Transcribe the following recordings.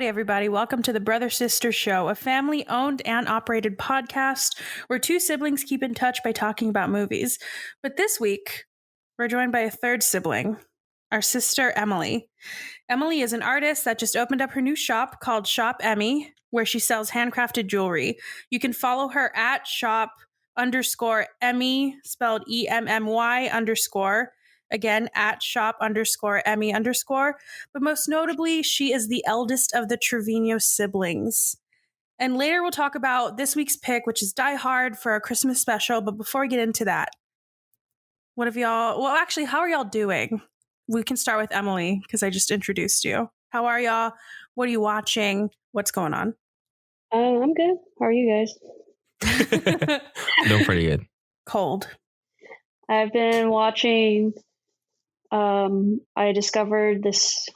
Howdy, everybody. Welcome to the Brother Sister Show, a family-owned and operated podcast where two siblings keep in touch by talking about movies. But this week, we're joined by a third sibling, our sister, Emalee. Emalee is an artist that just opened up her new shop called Shop Emmy, where she sells handcrafted jewelry. You can follow her at shop_Emmy, spelled EMMY_. Again, at shop_Emmy_. But most notably, she is the eldest of the Treviño siblings. And later we'll talk about this week's pick, which is Die Hard for our Christmas special. But before we get into that, how are y'all doing? We can start with Emalee because I just introduced you. How are y'all? What are you watching? What's going on? I'm good. How are you guys? Doing pretty good. Cold. I've been watching. I discovered this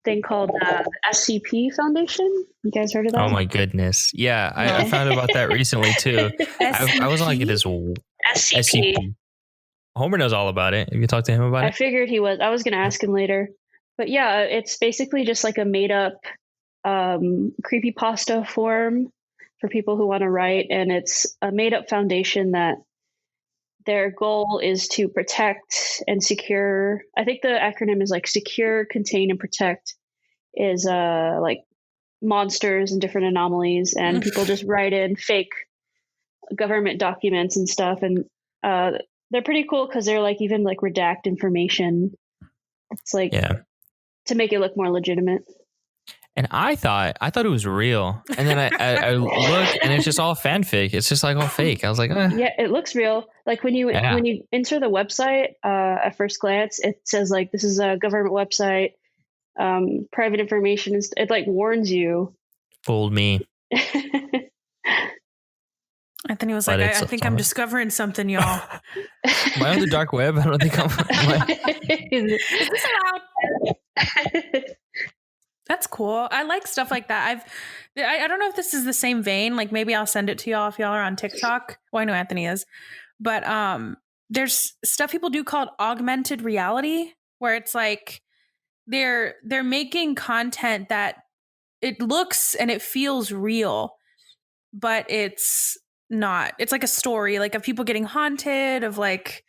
thing called the SCP Foundation. You guys heard of that? Oh my goodness. Yeah, I found out about that recently too. I was like, this SCP. Homer knows all about it. Have you talked to him about it? I figured he was. I was going to ask him later. But yeah, it's basically just like a made up creepypasta form for people who want to write. And it's a made up foundation that their goal is to protect and secure. I think the acronym is like secure, contain, and protect is like monsters and different anomalies. And people just write in fake government documents and stuff. And they're pretty cool because they're like even like redact information. It's like to make it look more legitimate. And I thought it was real. And then I look and it's just all fanfic. It's just like all fake. I was like, Yeah, it looks real. Like when you enter the website, at first glance, it says like, this is a government website, private information. It like warns you. Fooled me. Anthony was like, I think I'm discovering something, y'all. Am I on the dark web? I don't think I'm. Is this allowed? That's cool. I like stuff like that. I don't know if this is the same vein. Like maybe I'll send it to y'all if y'all are on TikTok. Well, I know Anthony is, but there's stuff people do called augmented reality, where it's like they're making content that it looks and it feels real, but it's not. It's like a story, like of people getting haunted, of like.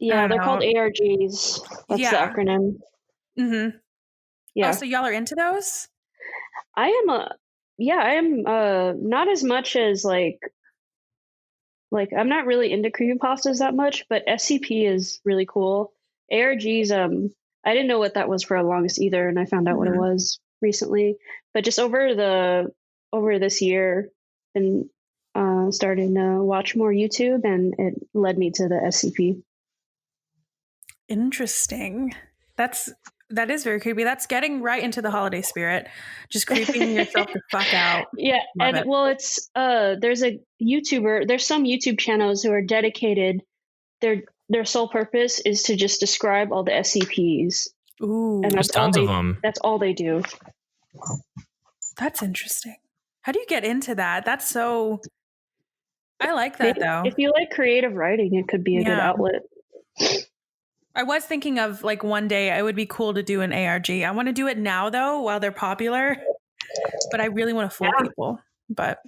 Yeah, they're called ARGs. That's the acronym. Mm-hmm. Yeah. Oh, so y'all are into those? I am not as much as like I'm not really into creepypastas that much, but SCP is really cool. ARGs, I didn't know what that was for the longest either, and I found out what it was recently. But just over this year, and starting to watch more YouTube, and it led me to the SCP. Interesting. That is very creepy. That's getting right into the holiday spirit. Just creeping yourself the fuck out. Yeah. Well, it's there's some YouTube channels who are dedicated. Their sole purpose is to just describe all the SCPs. Ooh. And there's tons of them. That's all they do. That's interesting. How do you get into that? That's so I like that though. If you like creative writing, it could be a good outlet. I was thinking of like one day it would be cool to do an ARG. I want to do it now though, while they're popular, but I really want to fool people. But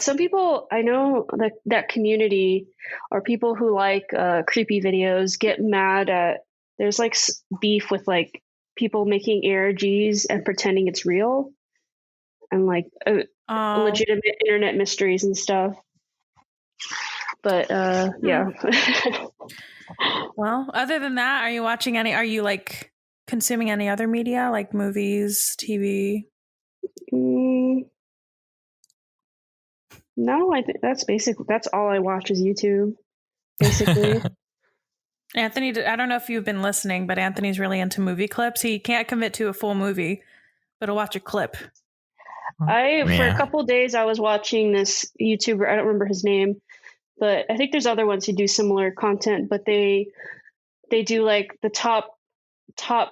some people I know that community or people who like creepy videos get mad at. There's like beef with like people making ARGs and pretending it's real, and like legitimate internet mysteries and stuff. But yeah. Well, other than that, are you like consuming any other media like movies, TV? No, I think that's all I watch is YouTube, basically. Anthony, I don't know if you've been listening, but Anthony's really into movie clips. He can't commit to a full movie, but he'll watch a clip. For a couple of days, I was watching this YouTuber. I don't remember his name. But I think there's other ones who do similar content, but they do like the top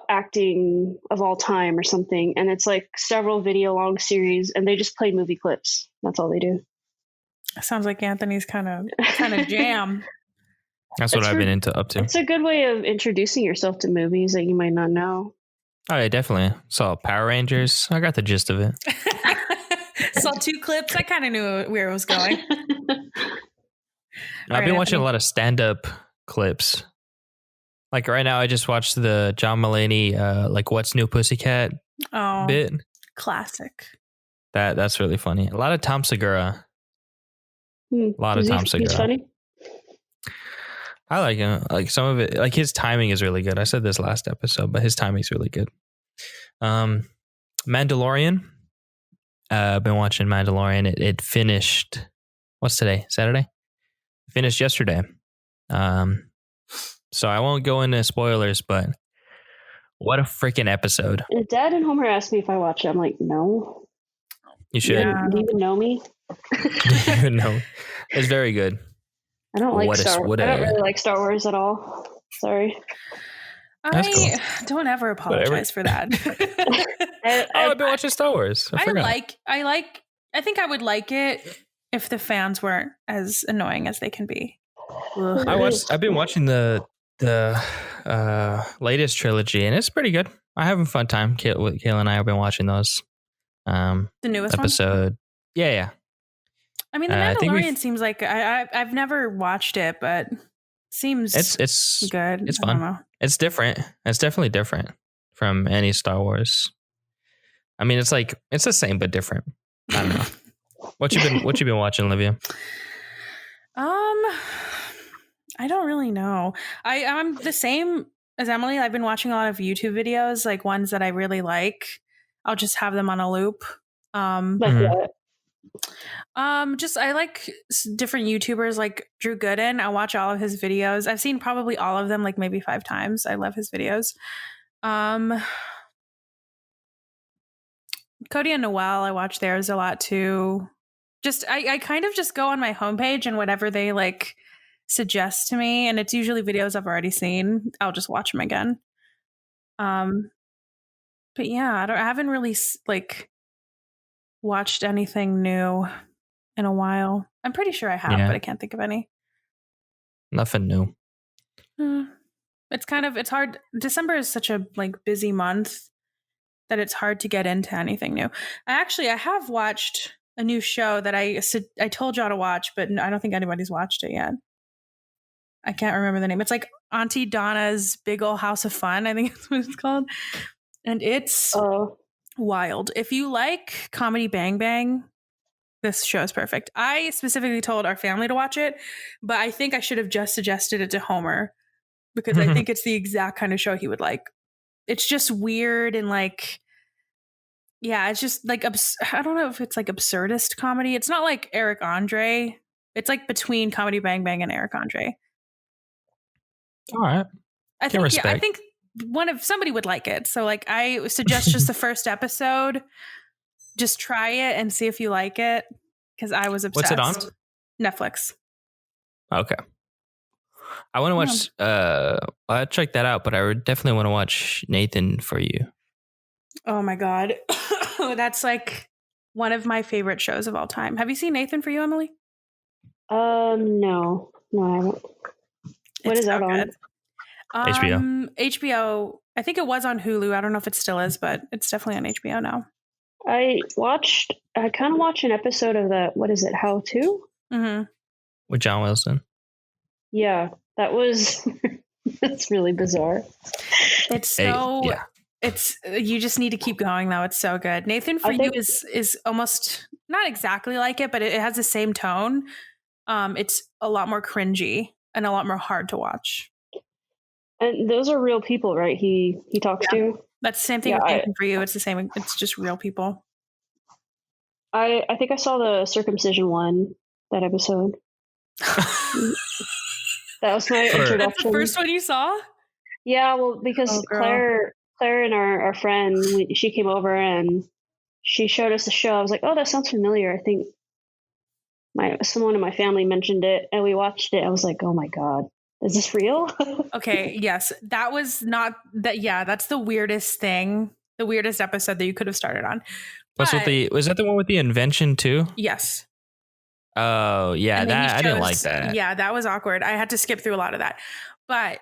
acting of all time or something. And it's like several video long series and they just play movie clips. That's all they do. Sounds like Anthony's kind of jam. That's what I've been up to. It's a good way of introducing yourself to movies that you might not know. Oh, yeah, definitely. Saw Power Rangers. I got the gist of it. Saw 2 clips. I kind of knew where it was going. I've been watching a lot of stand-up clips. Like right now, I just watched the John Mulaney, like What's New Pussycat bit. Classic. That's really funny. A lot of Tom Segura. A lot of Tom Segura. He's funny. I like him. Like some of it, like his timing is really good. I said this last episode, but his timing is really good. Mandalorian. I've been watching Mandalorian. It finished. What's today? Saturday. It finished yesterday. So I won't go into spoilers, but what a freaking episode! Dad and Homer asked me if I watch it. I'm like, no. You should. Do you even know me? No, it's very good. I don't like I don't really like Star Wars at all. Sorry. I don't ever apologize for that. I've been watching Star Wars. I think I would like it if the fans weren't as annoying as they can be. I've been watching the latest trilogy, and it's pretty good. I'm having a fun time. Kayla and I have been watching those. The newest episode. One? Yeah. I mean, The Mandalorian seems like I've never watched it, but seems it's good. It's fun. It's different. It's definitely different from any Star Wars. I mean, it's the same but different. I don't know. What you been watching, Livia? I don't really know. I'm the same as Emily. I've been watching a lot of YouTube videos, like ones that I really like. I'll just have them on a loop. Just I like different YouTubers like Drew Gooden. I watch all of his videos. I've seen probably all of them, like maybe 5 times. I love his videos. Cody and Noel, I watch theirs a lot too. Just I kind of just go on my homepage and whatever they like suggest to me, and it's usually videos I've already seen. I'll just watch them again. But yeah, I haven't really like watched anything new in a while. I'm pretty sure I have, but I can't think of any. Nothing new. It's hard. December is such a like busy month that it's hard to get into anything new. I have watched a new show that I told y'all to watch, but I don't think anybody's watched it yet. I can't remember the name. It's like Auntie Donna's Big Ol' House of Fun, I think that's what it's called. And it's wild. If you like Comedy Bang Bang, this show is perfect. I specifically told our family to watch it, but I think I should have just suggested it to Homer because I think it's the exact kind of show he would like. It's just weird and like, yeah, it's just like, I don't know if it's like absurdist comedy. It's not like Eric Andre. It's like between Comedy Bang Bang and Eric Andre. All right. I think somebody would like it. So like I suggest just the first episode. Just try it and see if you like it. Because I was obsessed. What's it on? Netflix. Okay. I want to watch I'll check that out, but I would definitely want to watch Nathan For You. Oh my God. That's like one of my favorite shows of all time. Have you seen Nathan For You, Emily? No, I haven't. What is that on? HBO. I think it was on Hulu. I don't know if it still is, but it's definitely on HBO now. I kind of watched an episode of that. What is it? How To? Mm-hmm. With John Wilson. Yeah, that was. That's really bizarre. It's so. It's you just need to keep going though. It's so good. Nathan For You is almost not exactly like it, but it has the same tone. It's a lot more cringy and a lot more hard to watch. And those are real people, right? He talks to. That's the same thing with Nathan For You. It's the same. It's just real people. I think I saw the circumcision one, that episode. That was my introduction. That's the first one you saw? Yeah, well, because Claire and our friend, she came over and she showed us the show. I was like, oh, that sounds familiar. I think someone in my family mentioned it and we watched it. I was like, oh my God. Is this real? Okay, yes. That was not that. Yeah, that's the weirdest thing. The weirdest episode that you could have started on. Was that the one with the invention too? Yes. Oh yeah, I didn't like that. Yeah, that was awkward. I had to skip through a lot of that. But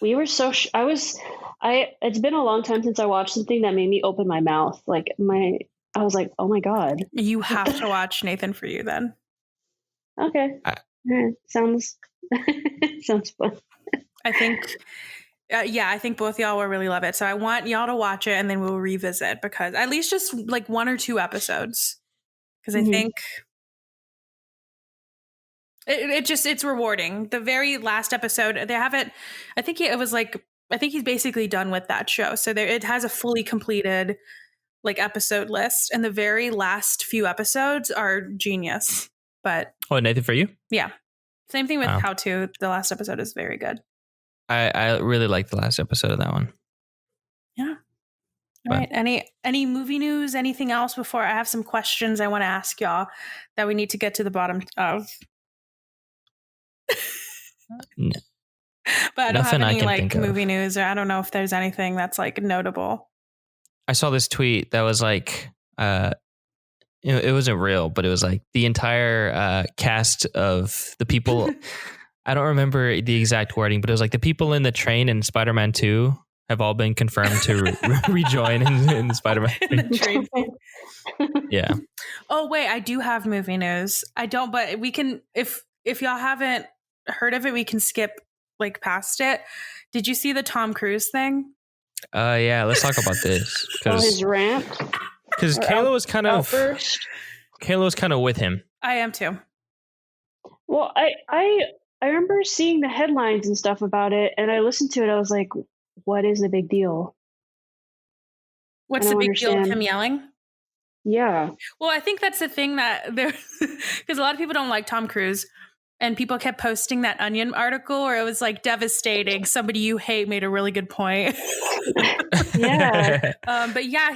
We were so it's been a long time since I watched something that made me open my mouth. Like I was like, oh my God. You have to watch Nathan For You then. Okay. Sounds fun. I think I think both y'all will really love it. So I want y'all to watch it and then we'll revisit, because at least just like 1 or 2 episodes. Because I think it's rewarding. The very last episode, they haven't, I think he's basically done with that show. So it has a fully completed like episode list, and the very last few episodes are genius. But Nathan For You? Yeah. Same thing with How To. The last episode is very good. I really liked the last episode of that one. Yeah. All right. Any movie news? Anything else before I have some questions I want to ask y'all that we need to get to the bottom of? No. But I don't have any like movie news, or I don't know if there's anything that's like notable. I saw this tweet that was like, it wasn't real, but it was like the entire cast of the people. I don't remember the exact wording, but it was like the people in the train in Spider-Man 2 have all been confirmed to rejoin in Spider-Man. Yeah. Oh wait, I do have movie news. I don't, but we can, if y'all haven't heard of it, we can skip like past it. Did you see the Tom Cruise thing? Yeah, let's talk about this. His rant. Because Kayla was kind of with him. I am too. Well, I remember seeing the headlines and stuff about it, and I listened to it. I was like, what is the big deal? What's the big deal of him yelling? Yeah. Well, I think that's the thing that because a lot of people don't like Tom Cruise, and people kept posting that Onion article where it was like devastating. Somebody you hate made a really good point. Yeah. But yeah,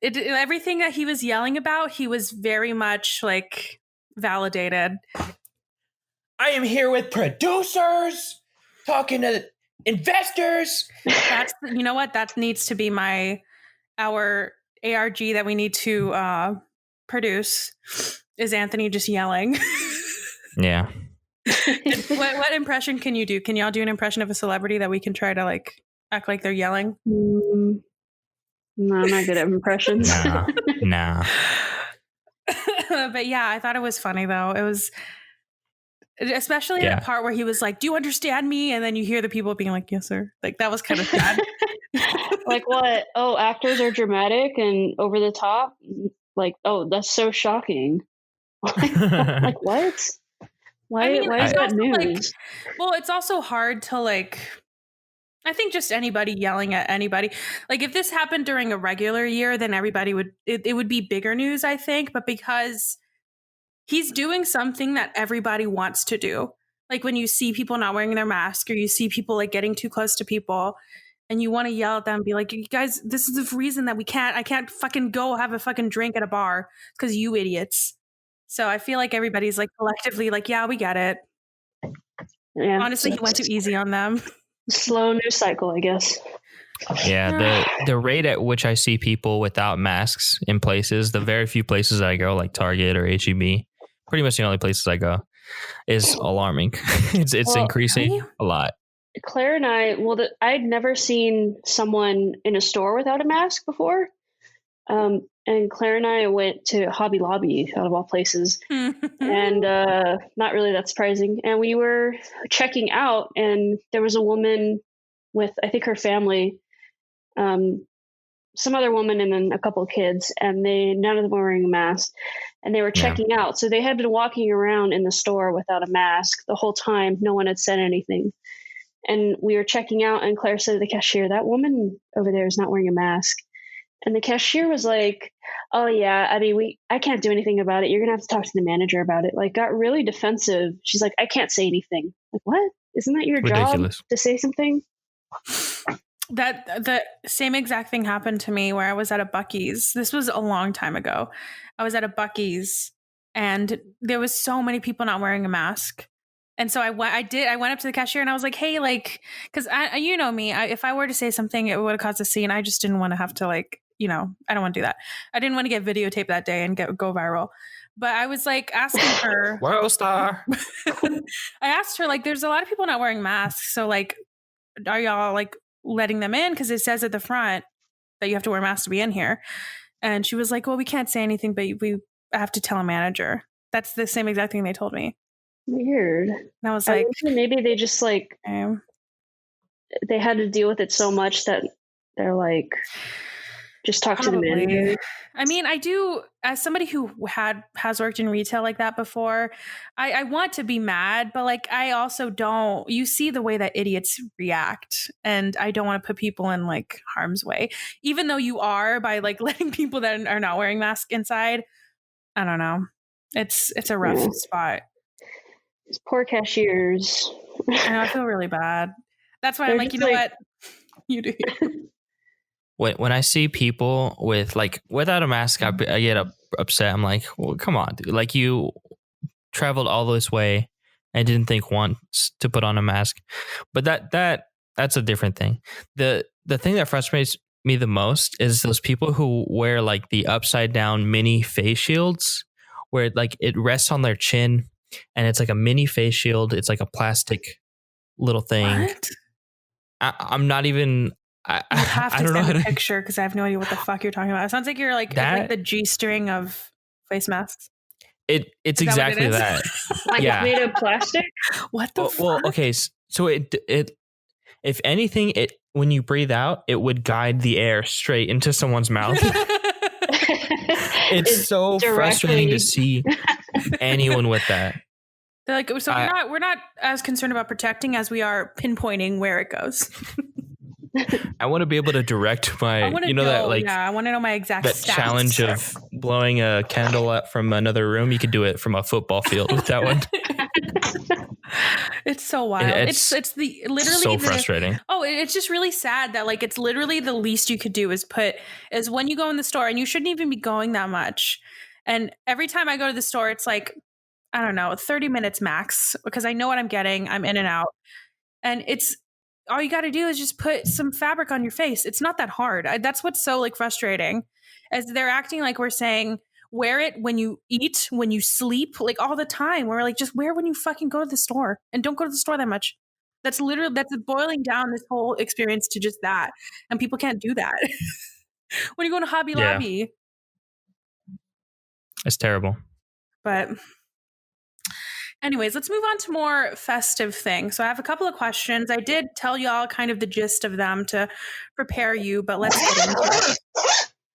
everything that he was yelling about, he was very much like validated. I am here with producers talking to investors. You know what? That needs to be our ARG that we need to produce, is Anthony just yelling. Yeah. What impression can you do? Can y'all do an impression of a celebrity that we can try to like act like they're yelling? No, I'm not good at impressions. Nah. But yeah, I thought it was funny though. It was especially the part where he was like, "Do you understand me?" And then you hear the people being like, "Yes, sir." Like that was kind of sad. Like what? Oh, actors are dramatic and over the top. Like, oh, that's so shocking. Like what? Why is that news? Like, well, it's also hard to like. I think just anybody yelling at anybody. Like if this happened during a regular year, then everybody it would be bigger news, I think. But because he's doing something that everybody wants to do, like when you see people not wearing their mask, or you see people like getting too close to people, and you want to yell at them, be like, "You guys, this is the reason that I can't fucking go have a fucking drink at a bar because you idiots." So I feel like everybody's like collectively like, "Yeah, we get it." Yeah, honestly, he went too easy on them. Slow news cycle, I guess. Yeah, the rate at which I see people without masks in places, the very few places I go, like Target or H-E-B, pretty much the only places I go, is alarming. It's increasing a lot. Claire and I'd never seen someone in a store without a mask before. And Claire and I went to Hobby Lobby, out of all places, and not really that surprising. And we were checking out, and there was a woman with, I think, her family, some other woman, and then a couple of kids, and none of them were wearing a mask, and they were checking out. So they had been walking around in the store without a mask the whole time. No one had said anything. And we were checking out, and Claire said to the cashier, "That woman over there is not wearing a mask." And the cashier was like, "Oh yeah, I mean, I can't do anything about it. You're gonna have to talk to the manager about it." Like, got really defensive. She's like, "I can't say anything." Like, what? Isn't that your job to say something? That the same exact thing happened to me where I was at a Buc-ee's. This was a long time ago. I was at a Buc-ee's, and there was so many people not wearing a mask. And so I went up to the cashier and I was like, "Hey, like," because you know me, if I were to say something, it would have caused a scene. I just didn't want to have to like, I don't want to do that. I didn't want to get videotaped that day and go viral. But I was like asking her, World star. I asked her, like, there's a lot of people not wearing masks. So, like, are y'all like letting them in? Because it says at the front that you have to wear masks to be in here. And she was like, well, we can't say anything, but we have to tell a manager. That's the same exact thing they told me. Weird. And I was like, maybe they just like, they had to deal with it so much that they're like, just talk to the manager. I mean, I do, as somebody who has worked in retail like that before, I want to be mad, but like, I also don't, you see the way that idiots react, and I don't want to put people in like harm's way, even though you are, by like letting people that are not wearing masks inside. I don't know. It's a rough spot. These poor cashiers. I know, I feel really bad. That's why I'm like, you know what? You do. When I see people with like without a mask, I get upset. I'm like, well, come on, dude. Like, you traveled all this way and didn't think once to put on a mask. But that's a different thing. The thing that frustrates me the most is those people who wear like the upside down mini face shields, where like it rests on their chin and it's like a mini face shield. It's like a plastic little thing. What? I'm not even. I don't know how to picture, because I have no idea what the fuck you're talking about. It sounds like you're like the G-string of face masks. It's exactly that. Like, yeah. Made of plastic? What the fuck? Well, okay, so it if anything, when you breathe out, it would guide the air straight into someone's mouth. It's so frustrating to see anyone with that. They're like, so we're not as concerned about protecting as we are pinpointing where it goes. I want to be able to direct my, I want to know my exact that stats. Challenge of blowing a candle up from another room. You could do it from a football field with that one. It's so wild. It's literally so frustrating. It's just really sad that like it's literally the least you could do is when you go in the store, and you shouldn't even be going that much. And every time I go to the store, it's like, I don't know, 30 minutes max, because I know what I'm getting. I'm in and out, and it's. All you got to do is just put some fabric on your face. It's not that hard. That's what's so like frustrating, as they're acting like we're saying, wear it when you eat, when you sleep, like all the time. We're like, just wear when you fucking go to the store, and don't go to the store that much. That's boiling down this whole experience to just that. And people can't do that. When you go to Hobby Lobby. It's terrible. But anyways, let's move on to more festive things. So I have a couple of questions. I did tell y'all kind of the gist of them to prepare you, but let's get into it.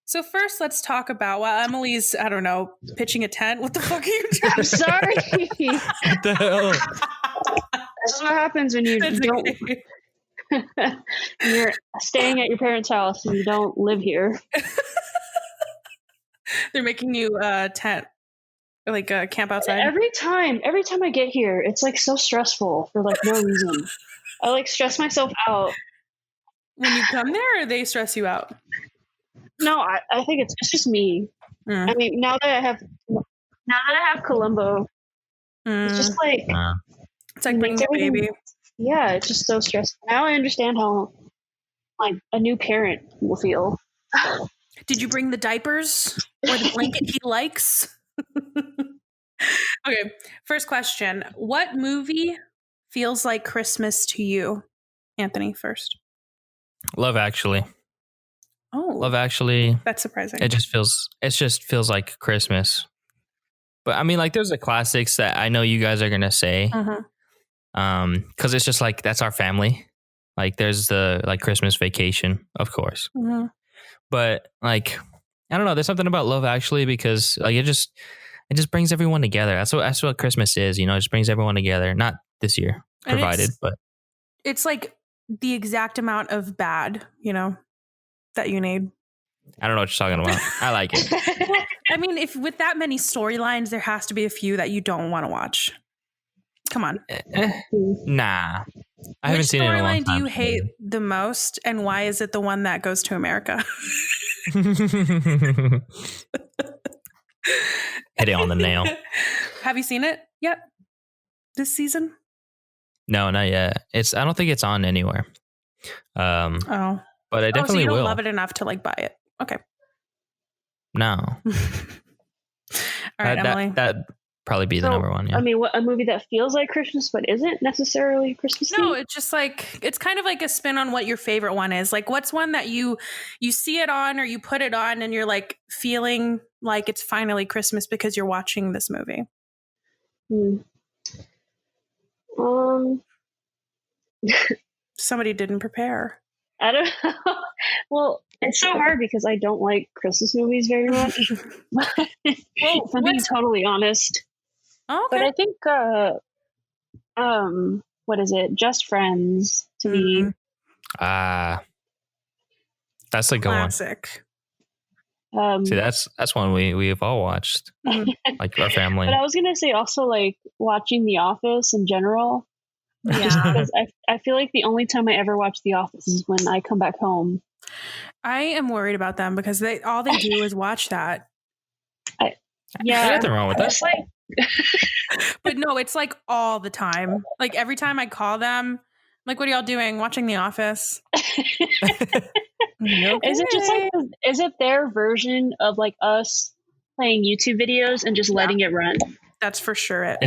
So first, let's talk about, while Emilee's, I don't know, pitching a tent. What the fuck are you doing? I'm sorry. What the hell? This is what happens when you're staying at your parents' house and you don't live here. They're making you a tent. Like a camp outside. Every time I get here, it's like so stressful for like no reason. I like stress myself out. When you come there, or they stress you out? No, I think it's just me. I mean, now that I have Columbo, it's just like it's like bringing a baby. Yeah, it's just so stressful. Now I understand how like a new parent will feel. Did you bring the diapers or the blanket he likes? Okay, first question. What movie feels like Christmas to you? Anthony, first. Love Actually. Oh. Love Actually. That's surprising. It just feels like Christmas. But I mean, like, there's the classics that I know you guys are gonna say. Because it's just like, that's our family. Like, there's the like Christmas Vacation, of course. But like, I don't know, there's something about Love Actually, because like it just brings everyone together. That's what Christmas is, you know. It just brings everyone together. Not this year, provided, but it's like the exact amount of bad, you know, that you need. I don't know what you're talking about. I like it. I mean, if with that many storylines, there has to be a few that you don't want to watch. Come on. Nah. I haven't seen it in a long time. Which storyline do you hate the most, and why is it the one that goes to America? Hit it on the nail. Have you seen it yet? This season? No, not yet. I don't think it's on anywhere. But I definitely so you don't will. love it enough to like buy it. Okay. No. All All right, Emily. That'd probably be the number one. Yeah. I mean, what a movie that feels like Christmas but isn't necessarily Christmas. No, it's just like it's kind of like a spin on what your favorite one is. Like, what's one that you see it on or you put it on and you're like feeling like it's finally Christmas because you're watching this movie. Somebody didn't prepare. I don't know. Well, it's so hard because I don't like Christmas movies very much. Well, for being totally honest. Oh, okay. But I think, what is it? Just Friends to me. That's a good classic. One. See, that's one we have all watched, like our family. But I was gonna say also like watching The Office in general. Yeah, because I feel like the only time I ever watch The Office is when I come back home. I am worried about them because all they do is watch that. Yeah, there's nothing wrong with that. But no, it's like all the time. Like every time I call them, like, what are y'all doing? Watching The Office? Okay. Is it just like, is it their version of like us playing YouTube videos and just letting it run? That's for sure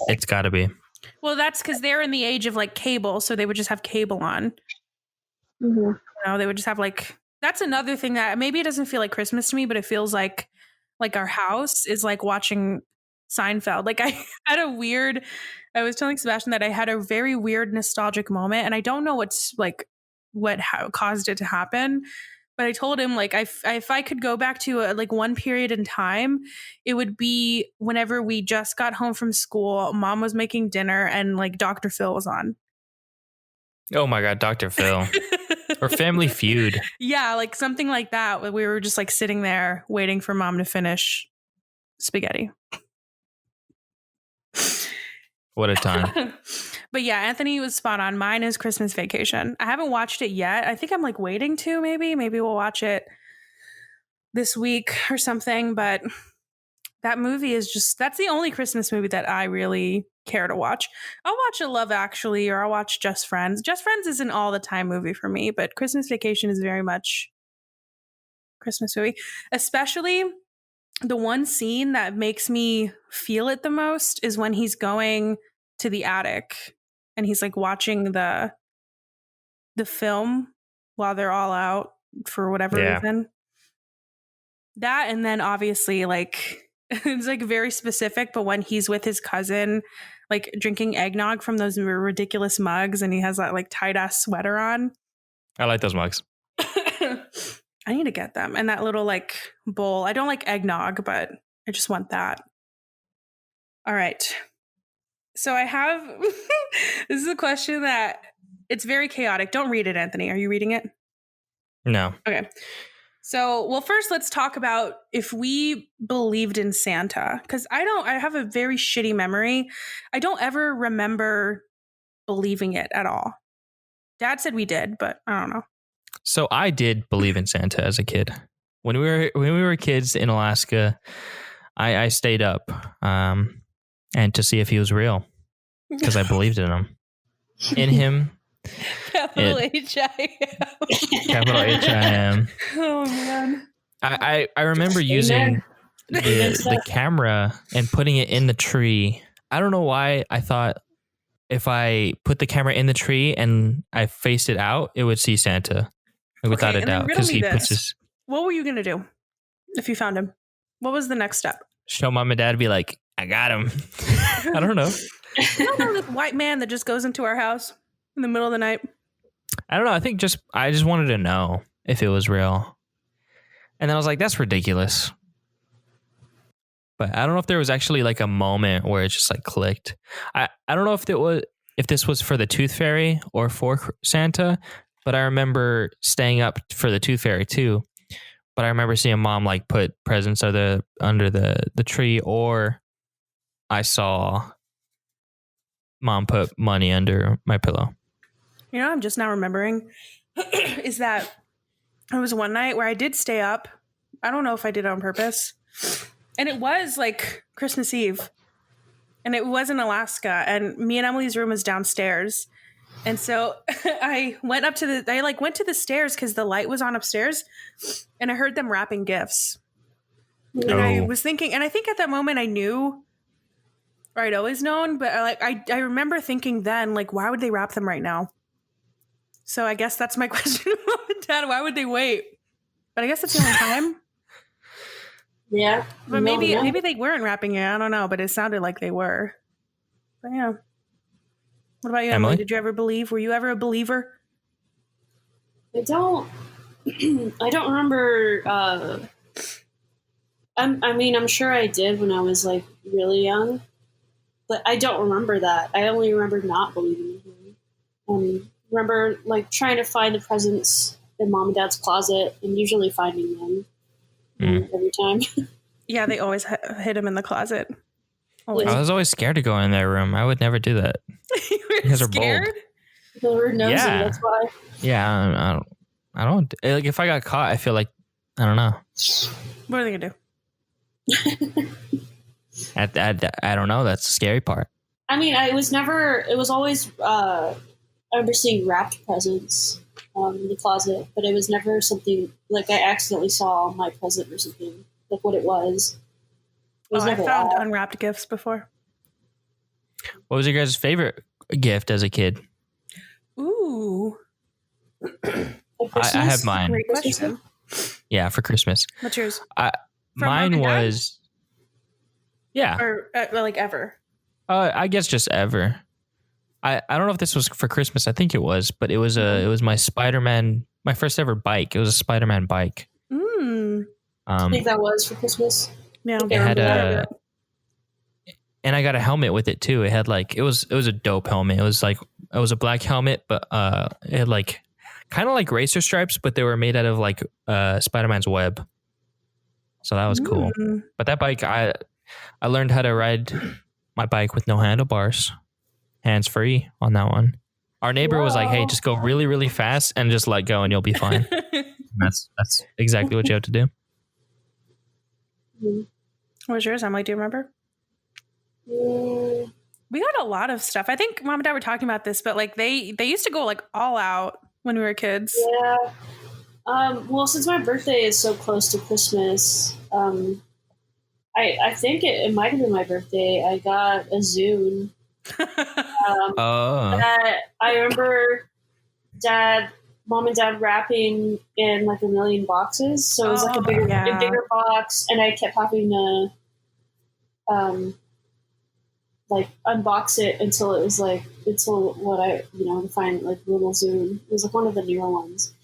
It's got to be. Well, that's because they're in the age of like cable, so they would just have cable on. Mm-hmm. You know, they would just have like. That's another thing that maybe it doesn't feel like Christmas to me, but it feels like our house is like watching Seinfeld. Like I was telling Sebastian that I had a very weird nostalgic moment, and I don't know what caused it to happen. But I told him like if I could go back to like one period in time, it would be whenever we just got home from school, Mom was making dinner, and like Dr. Phil was on. Oh my God, Dr. Phil. Or Family Feud. Yeah, like something like that. We were just like sitting there waiting for Mom to finish spaghetti. What a time. But yeah, Anthony was spot on. Mine is Christmas Vacation. I haven't watched it yet. I think I'm like waiting to maybe we'll watch it this week or something. But that movie is that's the only Christmas movie that I really care to watch. I'll watch A Love Actually, or I'll watch Just Friends. Just Friends is an all the time movie for me, but Christmas Vacation is very much Christmas movie, especially the one scene that makes me feel it the most is when he's going to the attic and he's like watching the film while they're all out for whatever reason. That, and then obviously like it's like very specific, but when he's with his cousin, like drinking eggnog from those ridiculous mugs, and he has that like tight ass sweater on. I like those mugs. I need to get them. And that little like bowl. I don't like eggnog, but I just want that. All right. So I have, this is a question that it's very chaotic. Don't read it, Anthony. Are you reading it? No. Okay. So, well, first let's talk about if we believed in Santa, because I have a very shitty memory. I don't ever remember believing it at all. Dad said we did, but I don't know. So I did believe in Santa as a kid. When we were kids in Alaska, I stayed up and to see if he was real because I believed in him. In him. Capital H-I-M. Capital H-I-M. Oh, man. I remember using the camera and putting it in the tree. I don't know why I thought if I put the camera in the tree and I faced it out, it would see Santa. Without a doubt. Because he puts his... What were you going to do if you found him? What was the next step? Show Mom and Dad, be like, I got him. I don't know. I don't know, this white man that just goes into our house in the middle of the night. I don't know. I think I just wanted to know if it was real. And then I was like, that's ridiculous. But I don't know if there was actually like a moment where it just like clicked. I don't know if this was for the Tooth Fairy or for Santa, but I remember staying up for the Tooth Fairy too. But I remember seeing Mom like put presents under the tree, or I saw Mom put money under my pillow. You know, I'm just now remembering is that it was one night where I did stay up. I don't know if I did it on purpose. And it was like Christmas Eve. And it was in Alaska. And me and Emily's room was downstairs. And so I went up to went to the stairs because the light was on upstairs. And I heard them wrapping gifts. And I was thinking, and I think at that moment I knew, or I'd always known, but I remember thinking then, like, why would they wrap them right now? So I guess that's my question, Mom and Dad. Why would they wait? But I guess that's the only time. Yeah. But maybe they weren't wrapping it. I don't know, but it sounded like they were. But yeah. What about you, Emily? Did you ever believe? Were you ever a believer? I don't remember. I'm sure I did when I was like really young, but I don't remember that. I only remember not believing in him. Remember like trying to find the presents in Mom and Dad's closet and usually finding them every time. Yeah, they always hid him in the closet. Always. I was always scared to go in their room. I would never do that. You were scared? They were nosy, that's why. Yeah, I don't like if I got caught. I feel like I don't know. What are they gonna do? I don't know. That's the scary part. I mean, it was always, I remember seeing wrapped presents in the closet, but it was never something, like I accidentally saw my present or something, like what it was. I found unwrapped gifts before. What was your guys' favorite gift as a kid? Ooh. I have mine. Great question. Yeah, for Christmas. What's yours? Mine was... Yeah. Or like ever? I guess just ever. I don't know if this was for Christmas. I think it was, but it was my Spider-Man, my first ever bike. It was a Spider-Man bike. I think that was for Christmas. Yeah, it had and I got a helmet with it too. It had like it was a dope helmet. It was a black helmet, but it had like kind of like racer stripes, but they were made out of like Spider-Man's web. So that was cool. But that bike, I learned how to ride my bike with no handlebars, hands free on that one. Our neighbor was like, "Hey, just go really, really fast and just let go, and you'll be fine." That's exactly what you have to do. What was yours, Emily? Do you remember? We got a lot of stuff. I think Mom and Dad were talking about this, but like they used to go like all out when we were kids. Yeah. Well, since my birthday is so close to Christmas, I think it might have been my birthday. I got a Zune. That I remember Mom and Dad wrapping in like a million boxes. So it was like a bigger box, and I kept having to like unbox it until what I to find like little Zune. It was like one of the newer ones,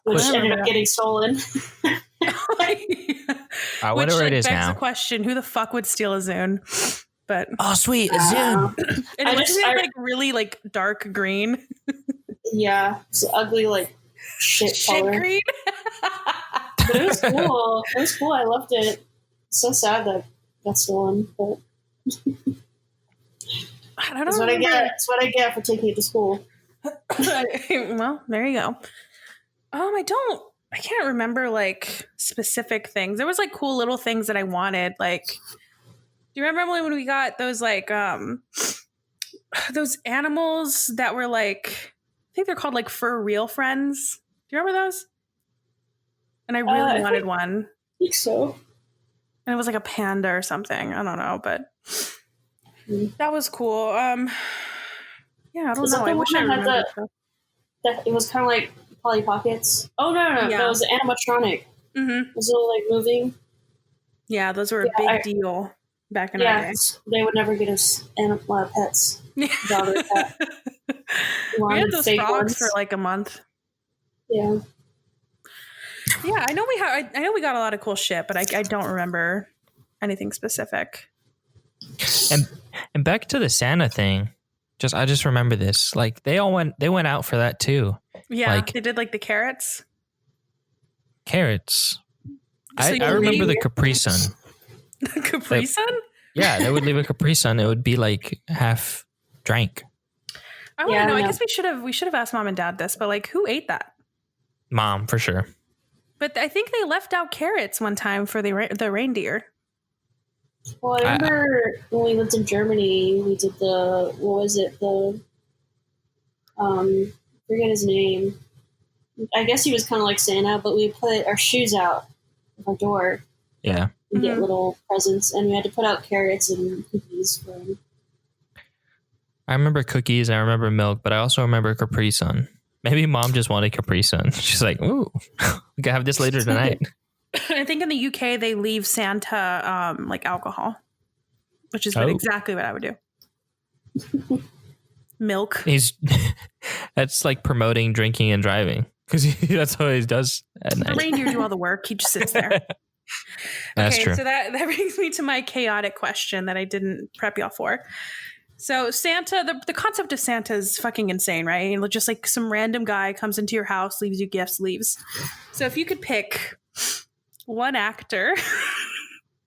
which ended up getting stolen. I wonder where it is now. The question: who the fuck would steal a Zune? But sweet, a Zune. And it was like really like dark green. Yeah, it's ugly like shit color. Green. But it was cool. It was cool. I loved it. It's so sad that got stolen, but I don't that's know. What I get. That's what I get for taking it to school. Well, there you go. I can't remember like specific things. There was like cool little things that I wanted. Like, do you remember, Emily, when we got those like those animals that were like, I think they're called like Fur Real Friends. Do you remember those? And I really wanted one. I think so. And it was like a panda or something. I don't know, but that was cool. Yeah, I don't know. I wish I remembered that. It was kind of like Polly Pockets. Oh no! Yeah. It was animatronic. Mm-hmm. It was all like moving. Yeah, those were a big deal back in our day. They would never get us pets. Dog or cat. We had those frogs for like a month. Yeah. Yeah, I know we got a lot of cool shit, but I don't remember anything specific. And back to the Santa thing. I just remember this. Like they went out for that too. Yeah, like, they did like the carrots. Carrots. So I remember the Capri Sun. The Capri Sun? Yeah, they would leave a Capri Sun. It would be like half drank. I want to know. I guess we should have asked Mom and Dad this, but like, who ate that? Mom, for sure. But I think they left out carrots one time for the reindeer. Well, I remember when we lived in Germany, we did forget his name. I guess he was kind of like Santa, but we put our shoes out of our door. Yeah. and get little presents, and we had to put out carrots and cookies for him. I remember cookies. I remember milk, but I also remember Capri Sun. Maybe mom just wanted Capri Sun. She's like, "Ooh, we can have this later tonight." I think in the UK they leave Santa like alcohol, which is exactly what I would do. Milk. That's like promoting drinking and driving because that's what he does at night. The reindeer do all the work. He just sits there. That's true. So that brings me to my chaotic question that I didn't prep y'all for. So Santa, the concept of Santa is fucking insane, right? Just like some random guy comes into your house, leaves you gifts, leaves. So if you could pick one actor,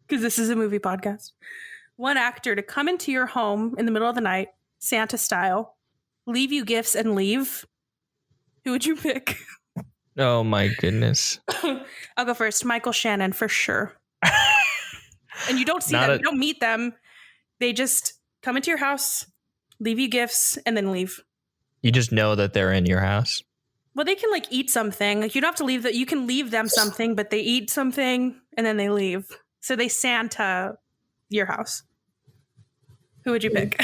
because this is a movie podcast, one actor to come into your home in the middle of the night, Santa style, leave you gifts and leave, who would you pick? Oh my goodness. I'll go first. Michael Shannon for sure. And you don't see them, you don't meet them. They just come into your house, leave you gifts, and then leave. You just know that they're in your house. Well, they can like eat something. Like you don't have to leave that. You can leave them something, but they eat something and then they leave. So they Santa your house. Who would you pick?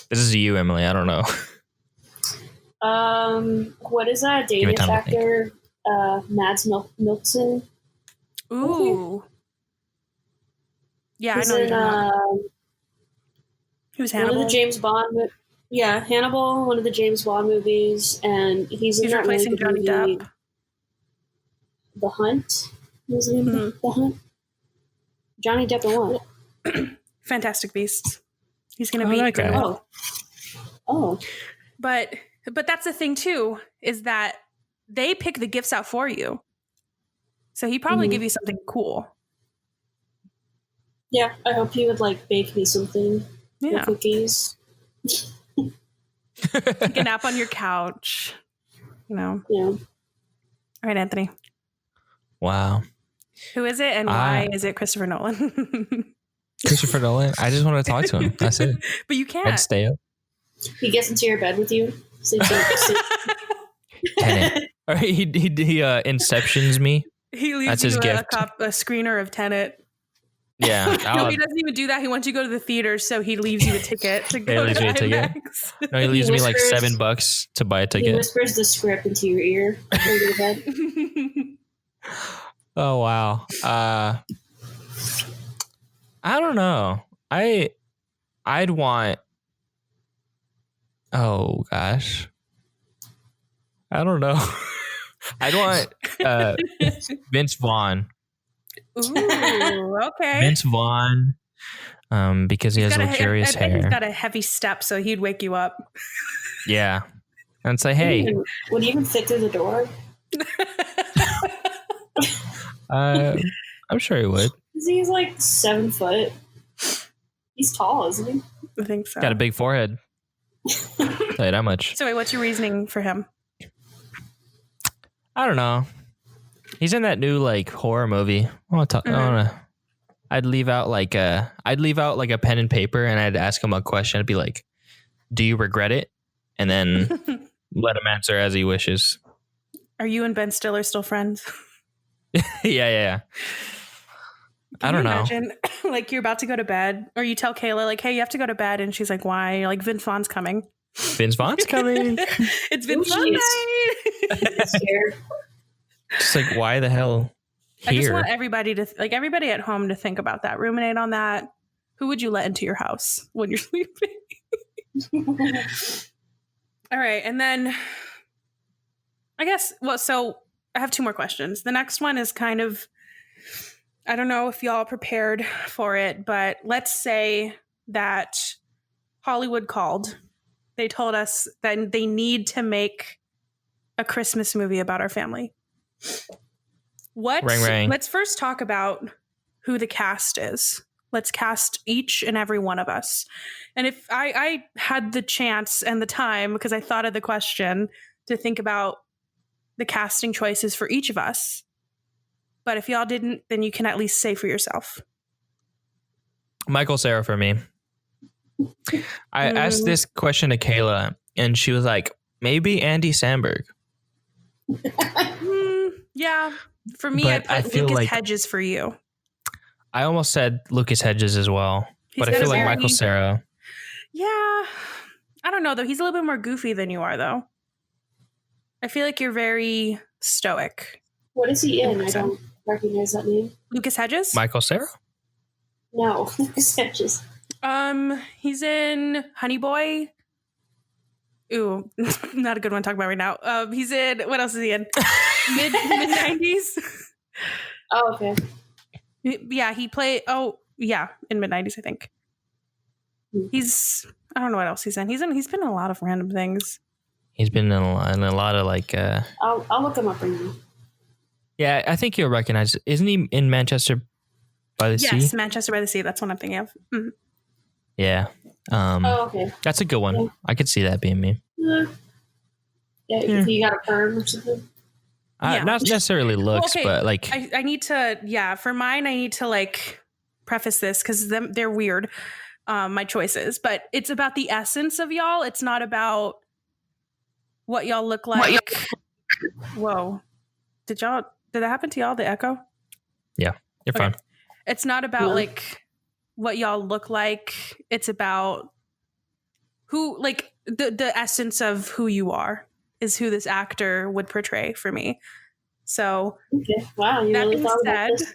This is you, Emily. I don't know. What is that Danish actor? Mads Mikkelsen. Ooh. Yeah, He's I know. Who's Hannibal? One of the James Bond. Hannibal. One of the James Bond movies, and he's replacing Johnny Depp. The Hunt. What's the name of The Hunt? Johnny Depp and what? Fantastic Beasts. He's going to be that guy. Oh. But that's the thing too, is that they pick the gifts out for you. So he'd probably give you something cool. Yeah, I hope he would like bake me something. Yeah. Cookies. Take a nap on your couch. You know. Yeah. All right, Anthony. Wow. Who is it and why is it Christopher Nolan? Christopher Nolan? I just want to talk to him. That's it. But you can't. I'd stay up. He gets into your bed with you. Tenet. Or he inceptions me. He leaves That's you his gift. a screener of Tenet. Yeah. No, he doesn't even do that. He wants you to go to the theater, so he leaves you a ticket to go to IMAX. No, he leaves me like $7 to buy a ticket. He whispers the script into your ear before you go to bed. Oh, wow. I don't know. I'd want... Oh, gosh. I don't know. I'd want Vince Vaughn. Ooh, okay. Vince Vaughn, because he has luxurious hair. He's got a heavy step, so he'd wake you up. Yeah. And say, hey. Would he even fit through the door? I'm sure he would. He's like 7 foot. He's tall, isn't he? I think so. Got a big forehead. Tell you that much. So wait, what's your reasoning for him? I don't know. He's in that new like horror movie. I'd leave out like a pen and paper, and I'd ask him a question. I'd be like, "Do you regret it?" And then let him answer as he wishes. Are you and Ben Stiller still friends? Yeah. I don't know. Imagine, like, you're about to go to bed, or you tell Kayla, like, "Hey, you have to go to bed," and she's like, "Why?" You're like, "Vince Vaughn's coming." Vince Vaughn's coming. It's Vince Vaughn night. Scared. Just like, why the hell here? I just want everybody everybody at home to think about that, ruminate on that. Who would you let into your house when you're sleeping? All right, and then I guess. Well, so I have 2 more questions. The next one is kind of, I don't know if y'all prepared for it, but let's say that Hollywood called. They told us that they need to make a Christmas movie about our family. Ring. Let's first talk about who the cast is. Let's cast each and every one of us. And if I had the chance and the time, because I thought of the question, to think about the casting choices for each of us. But if y'all didn't, then you can at least say for yourself. Michael Cera for me. I asked this question to Kayla, and she was like, maybe Andy Samberg. Yeah. For me, But I I put feel Lucas like- Hedges for you. I almost said Lucas Hedges as well, He's but I got feel a like very- Michael Cera. Yeah. I don't know, though. He's a little bit more goofy than you are, though. I feel like you're very stoic. What is he in? I Person. don't recognize that name. Lucas Hedges? Michael Cera? No, Lucas Hedges. He's in Honey Boy. Ooh, not a good one to talk about right now. He's in, what else is he in? Mid 90s. Oh, okay. Yeah, he played, in mid 90s, I think. I don't know what else he's in. He's been in a lot of random things. He's been in a lot of like. I'll look him up right now. Yeah, I think you'll recognize. Isn't he in Manchester by the Sea? Yes, Manchester by the Sea. That's what I'm thinking of. Mm-hmm. Yeah. Oh, okay. That's a good one. Yeah. I could see that being me. Yeah, if you got a perm or something. Yeah. Not necessarily looks, okay. but like. I need to, for mine, I need to like preface this because they're weird, my choices. But it's about the essence of y'all. It's not about what y'all look like. Whoa. Did that happen to y'all, the echo? Yeah, you're fine. It's not about like what y'all look like. It's about who, like the essence of who you are is who this actor would portray for me. So Okay. Wow, you that really being thought about said, this?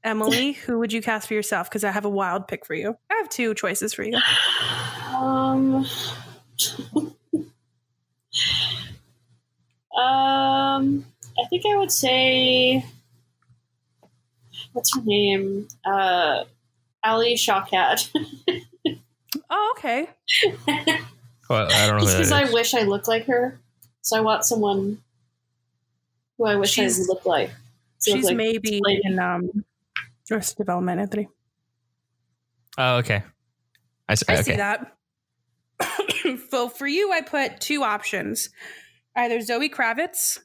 Emily, who would you cast for yourself? Because I have a wild pick for you. I have two choices for you. I think I would say, what's her name? Ali Shawkat. Oh, okay. Well, I don't know. Just Who because that I is. wish I looked like her, so I want someone who I wish I looked like. So She's like, maybe like- in Arrested Development, Anthony. Oh, okay. I See that. So for you, I put two options. Either Zoe Kravitz,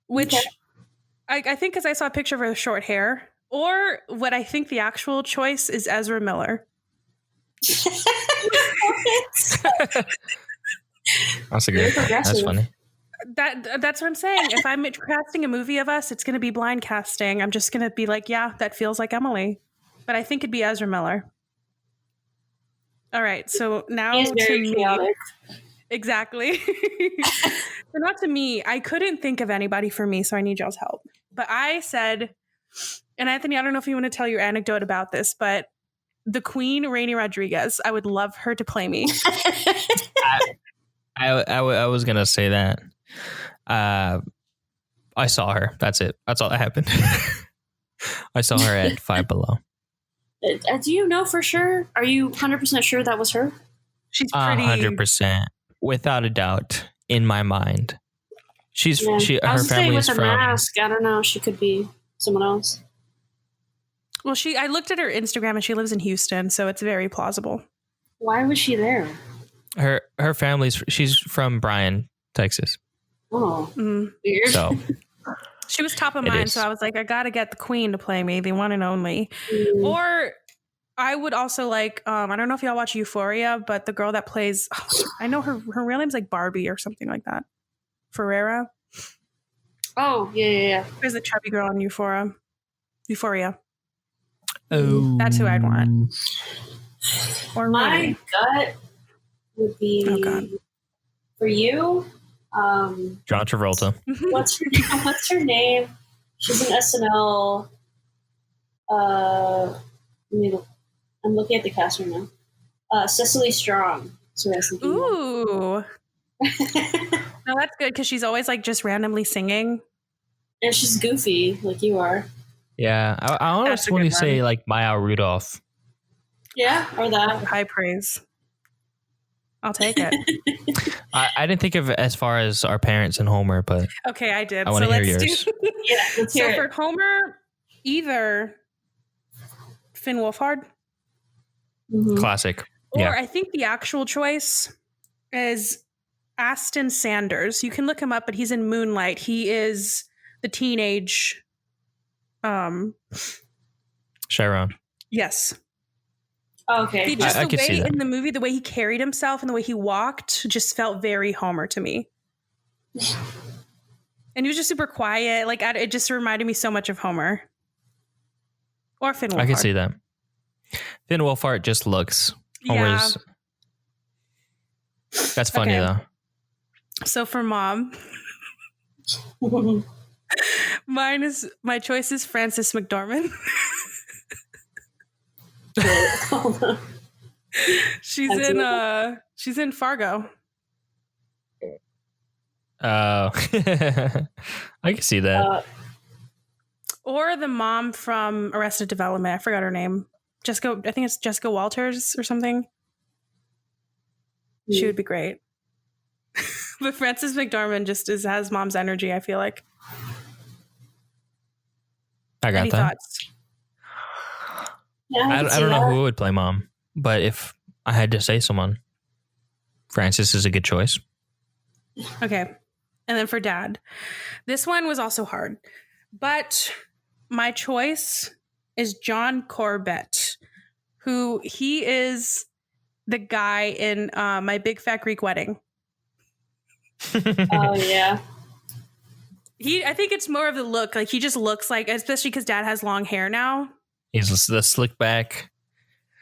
which Okay. I think because I saw a picture of her with short hair, or what I think the actual choice is Ezra Miller. That's a Very good. That's progressive. funny. That's what I'm saying. If I'm casting a movie of us, it's going to be blind casting. I'm just going to be like, yeah, that feels like Emily. But I think it'd be Ezra Miller. All right, so now He's to very me. chaotic. Exactly. So not to me. I couldn't think of anybody for me, so I need y'all's help. But I said, and Anthony, I don't know if you want to tell your anecdote about this, but the Queen, Rainey Rodriguez, I would love her to play me. I was gonna say that. I saw her. That's it. That's all that happened. I saw her at Five Below. Do you know for sure? Are you 100% sure that was her? She's pretty 100%, without a doubt, in my mind. She's Yeah. I her was saying family with is the from. mask. I don't know. She could be someone else. Well, I looked at her Instagram and she lives in Houston, so it's very plausible. Why was she there? Her family's. She's from Bryan, Texas. Oh, Mm. weird. So She was top of It mind, is. so I was like, I gotta get the Queen to play me, the one and only. Mm. Or I would also like, I don't know if y'all watch Euphoria, but the girl that plays, I know her real name's like Barbie or something like that. Ferreira. Oh, yeah. There's the chubby girl in Euphoria. oh, That's who I'd want. Or My Rooney. gut would be Oh, God. for you. John Travolta. What's her name? She's an SNL. I'm looking at the cast right now. Cecily Strong. That's what I was thinking of. Ooh. No, that's good because she's always like just randomly singing. And she's goofy like you are. Yeah, I That's almost a want to good say one. like Maya Rudolph. Yeah, or that. High praise. I'll take it. I didn't think of it as far as our parents and Homer, but Okay, I did. I want So to hear let's yours. do. Yeah, let's hear So it. for Homer, either Finn Wolfhard, Mhm. Classic. or Yeah. I think the actual choice is Aston Sanders. You can look him up, but he's in Moonlight. He is the teenage. Chiron. Yes. Oh, okay. Just I the could see way that. in the movie, the way he carried himself and the way he walked just felt very Homer to me. And he was just super quiet. Like, it just reminded me so much of Homer. Or Finn Wolfhard. I can see that. Finn Wolfhard just looks. Homer's. Yeah. That's funny, though. So for mom, my choice is Frances McDormand. She's in Fargo. Oh, I can see that. Or the mom from Arrested Development. I forgot her name. Jessica. I think it's Jessica Walters or something. She would be great. But Frances McDormand just has mom's energy, I feel like. I got Any that. Thoughts? Yeah, I don't know who would play mom, but if I had to say someone, Frances is a good choice. Okay. And then for dad, this one was also hard, but my choice is John Corbett, who he is the guy in My Big Fat Greek Wedding. Oh, yeah. I think it's more of the look. Like, he just looks like, especially because dad has long hair now. He's the slick back.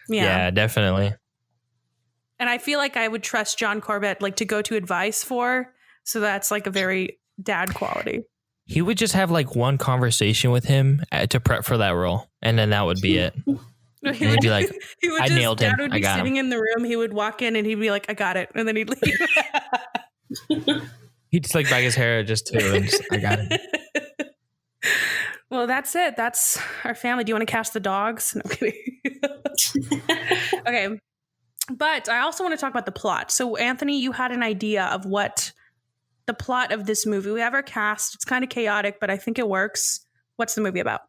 Yeah, definitely. And I feel like I would trust John Corbett, like, to go to advice for. So that's like a very dad quality. He would just have like one conversation with him to prep for that role, and then that would be it. And he'd be like, I nailed him. Dad would I be got sitting him. in the room. He would walk in and he'd be like, I got it. And then he'd leave. He'd slick back his hair just too. And just, I got it. Well, that's it. That's our family. Do you want to cast the dogs? No, I'm kidding. Okay. But I also want to talk about the plot. So, Anthony, you had an idea of what the plot of this movie. We have our cast. It's kind of chaotic, but I think it works. What's the movie about?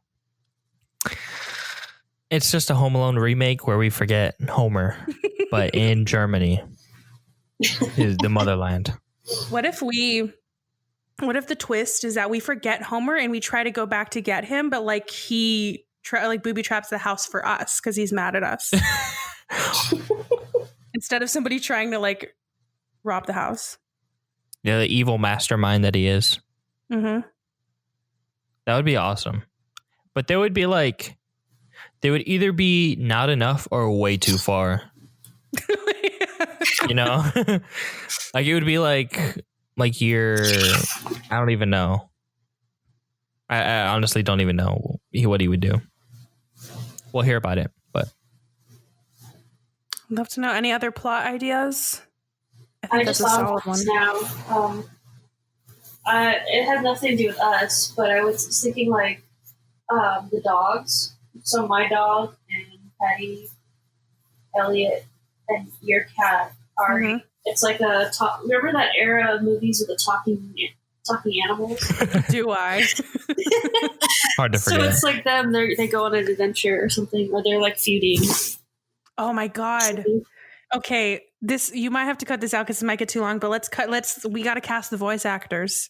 It's just a Home Alone remake where we forget Homer, but in Germany is the motherland. What if the twist is that we forget Homer and we try to go back to get him, but like he booby traps the house for us because he's mad at us instead of somebody trying to like rob the house. Yeah, the evil mastermind that he is. Mm-hmm. That would be awesome. But they would either be not enough or way too far. You know? Like it would be like you're, I don't even know. I honestly don't even know what he would do. We'll hear about it, but. I'd love to know any other plot ideas. I I think just that's a thought solid one. now. It had nothing to do with us, but I was thinking like the dogs. So my dog and Patty, Elliot, and your cat are. Mm-hmm. It's like a talk. Remember that era of movies with the talking animals? Do I? Hard to forget. So it's like them. They go on an adventure or something, or they're like feuding. Oh my god. Okay, this you might have to cut this out because it might get too long. But we got to cast the voice actors.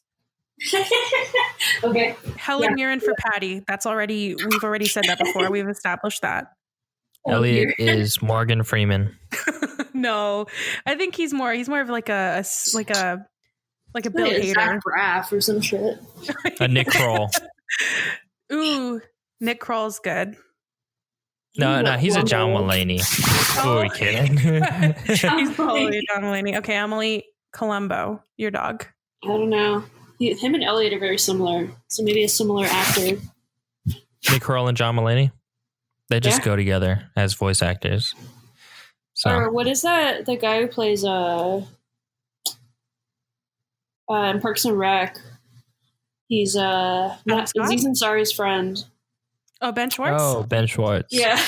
Okay. Helen Mirren for Patty. We've already said that before. We've established that. Elliot is Morgan Freeman. No, I think he's more of like a Bill Hader, Zach Braff or some shit. A Nick Kroll. Ooh, Nick Kroll's good. No, he's a John Mulaney. Who are we kidding? He's probably John Mulaney. Okay, Emily Columbo, your dog. I don't know. Him and Elliot are very similar, so maybe a similar actor. Nick Kroll and John Mulaney. They just go together as voice actors. So. Or what is that? The guy who plays in Parks and Rec. He's Aziz Ansari's friend. Oh, Ben Schwartz. Oh, Ben Schwartz. Yeah.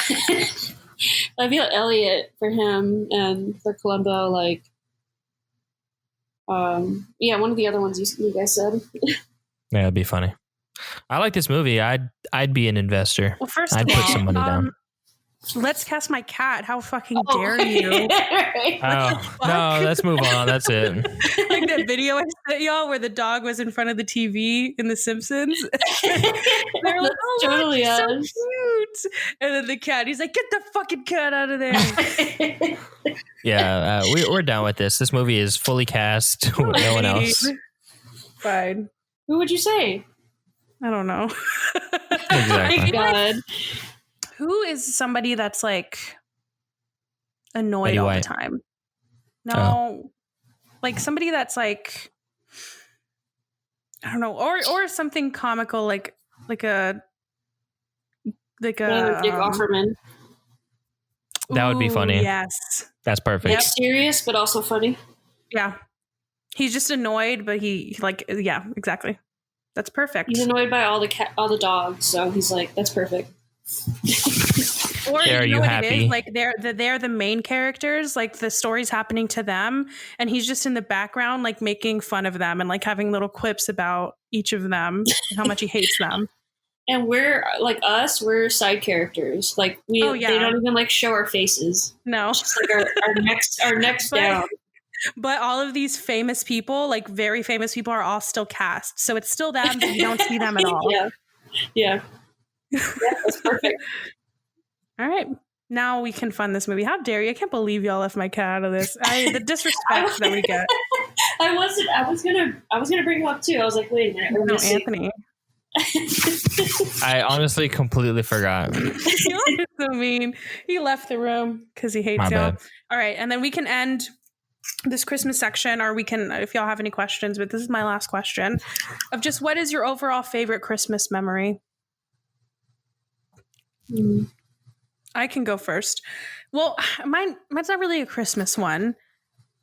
I feel Elliot for him and for Columbo, like, one of the other ones you guys said. Yeah, it'd be funny. I like this movie. I'd be an investor. Well, first I'd of put all, some money down. Let's cast my cat. How fucking dare you? Oh, no, let's move on. That's it. Like that video I sent y'all where the dog was in front of the TV in The Simpsons. They're like, oh, totally look, so cute. And then the cat, he's like, get the fucking cat out of there. Yeah, we're done with this. This movie is fully cast with no one else. Fine. Who would you say? I don't know. Exactly. God. Who is somebody that's like annoyed Betty all White. the time? No, like somebody that's like, I don't know, or something comical, like a Dick Offerman. That would be funny. Yes, That's perfect. Yep. Serious, but also funny. yeah. He's just annoyed, but he like, yeah, exactly. That's perfect. He's annoyed by all the dogs, so he's like, that's perfect. Or Are you know you what happy? it is? Like they're the main characters, like the story's happening to them, and he's just in the background, like making fun of them and like having little quips about each of them and how much he hates them. And we're like we're side characters. Like they don't even like show our faces. No, it's just like our necks down. But all of these famous people, like very famous people, are all still cast, so it's still them, but you don't see them at all. Yeah, that's perfect. All right, now we can fund this movie. How dare you? I can't believe y'all left my cat out of this. The disrespect that we get. I was gonna bring him up too. I was like, wait a minute, we're missing Anthony. I honestly completely forgot. You're so mean. He left the room because he hates My y'all. bad. All right, and then we can end this Christmas section, or we can, if y'all have any questions, but this is my last question of just what is your overall favorite Christmas memory? I can go first. Well, mine's not really a Christmas one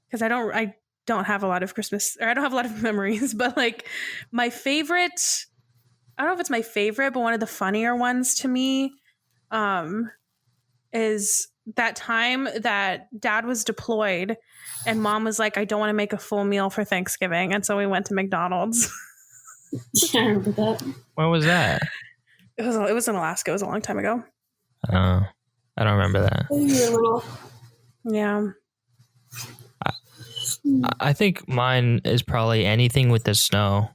because I don't have a lot of Christmas, or I don't have a lot of memories, but like my favorite, I don't know if it's my favorite, but one of the funnier ones to me is that time that Dad was deployed and Mom was like, I don't want to make a full meal for Thanksgiving. And so we went to McDonald's. I remember that. When was that? It was in Alaska. It was a long time ago. I don't remember that. You were little. Yeah. I think mine is probably anything with the snow.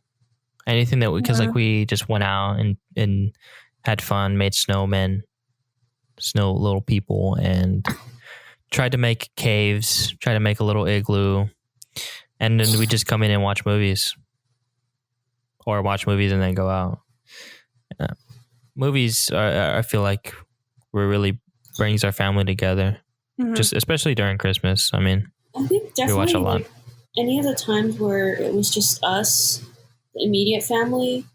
Anything that because like we just went out and had fun, made snowmen, snow little people, and tried to make caves, tried to make a little igloo, and then we just come in and watch movies, or watch movies and then go out. Movies, I feel like, really brings our family together, just especially during Christmas. I mean, I think definitely we watch a lot. Like, any of the times where it was just us, the immediate family,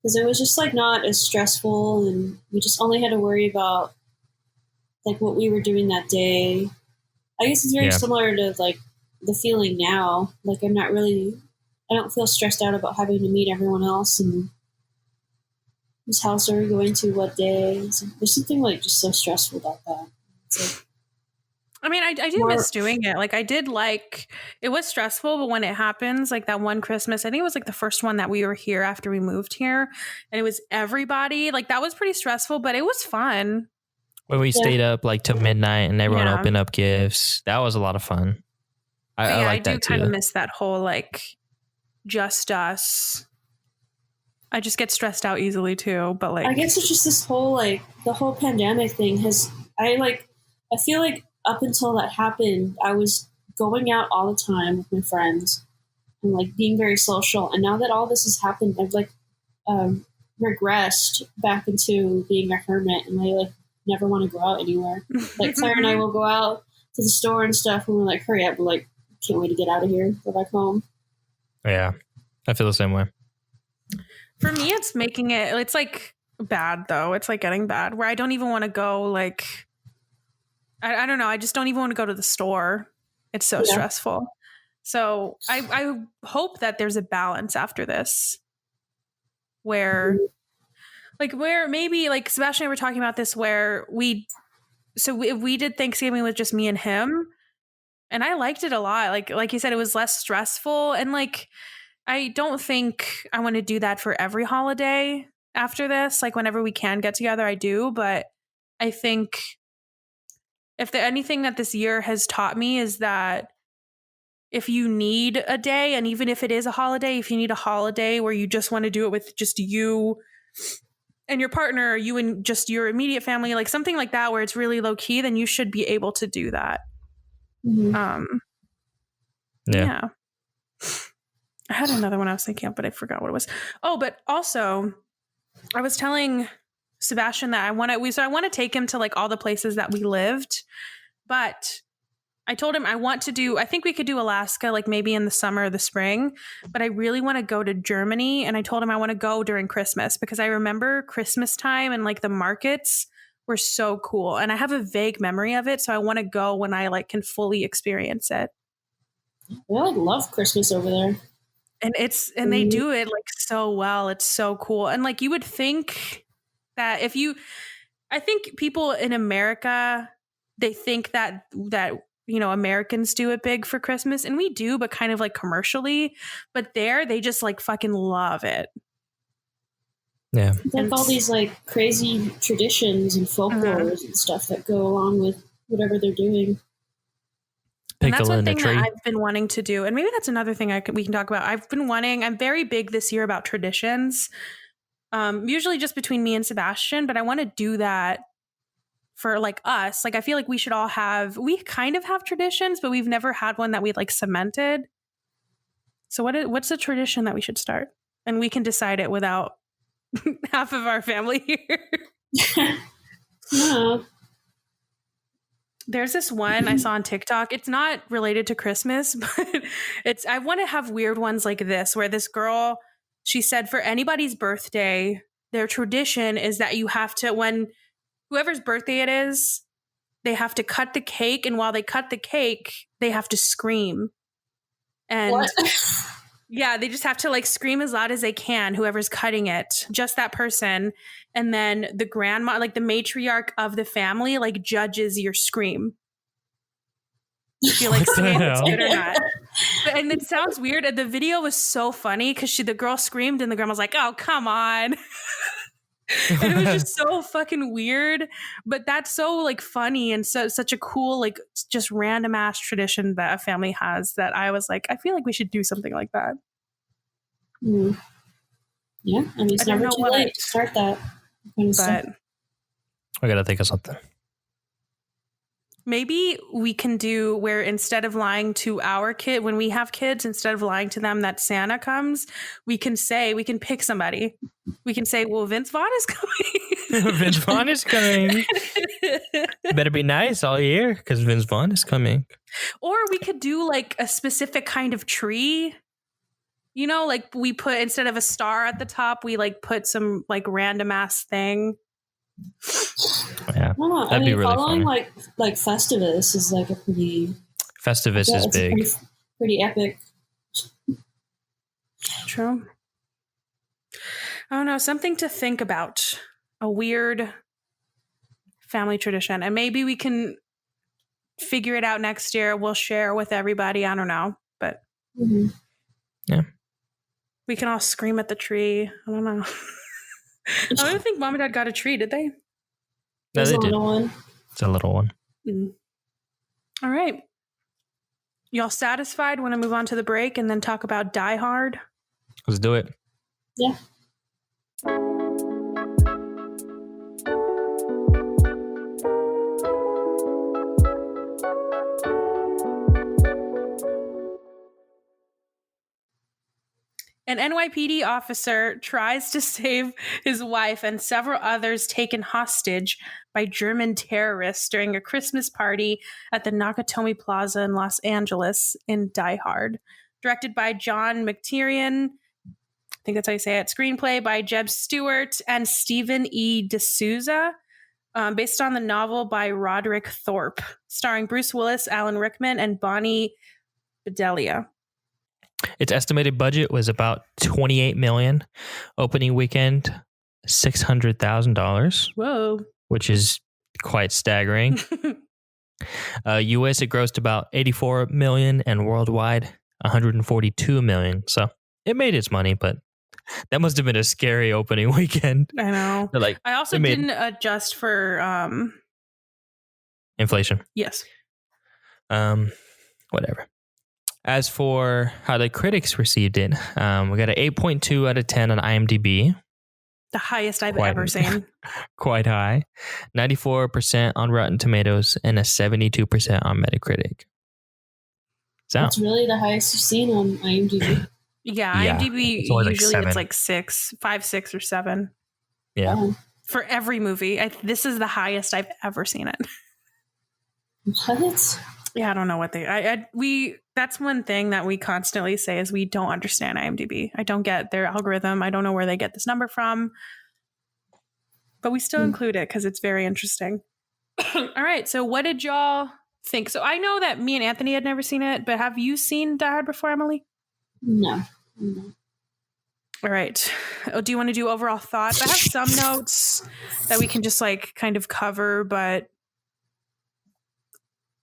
because it was just like not as stressful, and we just only had to worry about like what we were doing that day. I guess it's very similar to like the feeling now. Like I don't feel stressed out about having to meet everyone else and whose house are we going to, what day. So there's something like just so stressful about that. It's like, I mean, I do miss doing it. Like I did it was stressful, but when it happens, like that one Christmas, I think it was like the first one that we were here after we moved here, and it was everybody. Like that was pretty stressful, but it was fun. When we stayed up like till midnight and everyone opened up gifts, that was a lot of fun. I like that too. I do kind of miss that whole like just us. I just get stressed out easily too, but like I guess it's just this whole like the whole pandemic thing I feel like up until that happened, I was going out all the time with my friends and like being very social. And now that all this has happened, I've like regressed back into being a hermit, and I like never want to go out anywhere. Like Claire and I will go out to the store and stuff, and we're like, hurry up, we're like, can't wait to get out of here, go back home. Yeah, I feel the same way. For me, it's like bad though. It's like getting bad where I don't even want to go. Like, I don't know. I just don't even want to go to the store. It's so stressful. So I hope that there's a balance after this where maybe like Sebastian and I were talking about this where we did Thanksgiving with just me and him, and I liked it a lot. Like you said, it was less stressful, and like I don't think I want to do that for every holiday after this. Like whenever we can get together, I do. But I think if anything that this year has taught me is that if you need a day, and even if it is a holiday, if you need a holiday where you just want to do it with just you and your partner, you and just your immediate family, like something like that, where it's really low key, then you should be able to do that. Yeah. I had another one I was thinking of, but I forgot what it was. Oh, but also I was telling Sebastian that I want to take him to like all the places that we lived, but I told him I think we could do Alaska, like maybe in the summer or the spring, but I really want to go to Germany. And I told him I want to go during Christmas because I remember Christmas time and like the markets were so cool. And I have a vague memory of it. So I want to go when I like can fully experience it. I love Christmas over there. And they do it like so well. It's so cool. And like you would think that I think people in America, they think that Americans do it big for Christmas, and we do, but kind of like commercially. But there, they just like fucking love it. Yeah, like all these like crazy traditions and folklores and stuff that go along with whatever they're doing. And that's one thing that I've been wanting to do, and maybe that's another thing we can talk about. I'm very big this year about traditions, usually just between me and Sebastian, but I want to do that for like us. Like I feel like we kind of have traditions, but we've never had one that we like cemented. So what's the tradition that we should start? And we can decide it without half of our family here. No. There's this one I saw on TikTok. It's not related to Christmas, but I want to have weird ones like this, where this girl, she said for anybody's birthday, their tradition is that you have to, when whoever's birthday it is, they have to cut the cake. And while they cut the cake, they have to scream. And what? Yeah, they just have to like scream as loud as they can, whoever's cutting it, just that person. And then the grandma, like the matriarch of the family, like judges your scream. If you like say it's good or not. And it sounds weird. And the video was so funny because the girl screamed and the grandma was like, oh, come on. And it was just so fucking weird. But that's so like funny and such a cool, like just random ass tradition that a family has that I was like, I feel like we should do something like that. Mm. Yeah, I mean, it's never too late to start that. But I gotta think of something. Maybe we can do where instead of lying to our kid, when we have kids, instead of lying to them that Santa comes, we can pick somebody. We can say, well, Vince Vaughn is coming. Vince Vaughn is coming. Better be nice all year because Vince Vaughn is coming. Or we could do like a specific kind of tree. You know, like we put, instead of a star at the top, we like put some like random ass thing. Yeah, that'd be really following funny. like Festivus is like a pretty. Festivus is big. Pretty epic. True. I don't know, something to think about. A weird family tradition, and maybe we can figure it out next year. We'll share with everybody. I don't know, but yeah, we can all scream at the tree. I don't know. I don't think Mom and Dad got a tree, did they? No, they did. One. It's a little one. All right. Y'all satisfied? Want to move on to the break and then talk about Die Hard? Let's do it. Yeah. An NYPD officer tries to save his wife and several others taken hostage by German terrorists during a Christmas party at the Nakatomi Plaza in Los Angeles in Die Hard. Directed by John McTiernan, I think that's how you say it. Screenplay by Jeb Stewart and Stephen E. D'Souza, based on the novel by Roderick Thorpe, starring Bruce Willis, Alan Rickman, and Bonnie Bedelia. Its estimated budget was about $28 million. Opening weekend, $600,000. Whoa. Which is quite staggering. US, it grossed about $84 million, and worldwide, $142 million. So it made its money, but that must have been a scary opening weekend. I know. Like, I also didn't adjust for inflation. Yes. Whatever. As for how the critics received it, we got an 8.2 out of 10 on IMDb. The highest I've ever seen. Quite high. 94% on Rotten Tomatoes and a 72% on Metacritic. So that's really the highest you've seen on IMDb. Yeah, Yeah, IMDb it's only like usually 7. it's like 5, 6, or 7 Yeah. for every movie. This is the highest I've ever seen it. What? Yeah, I don't know what we that's one thing that we constantly say is we don't understand IMDb. I don't get their algorithm. I don't know where they get this number from. But we still include it because it's very interesting. All right, so what did y'all think? So I know that me and Anthony had never seen it, but have you seen Die Hard before, Emily? No. All right. Do you want to do overall thoughts? I have some notes that we can just like kind of cover, but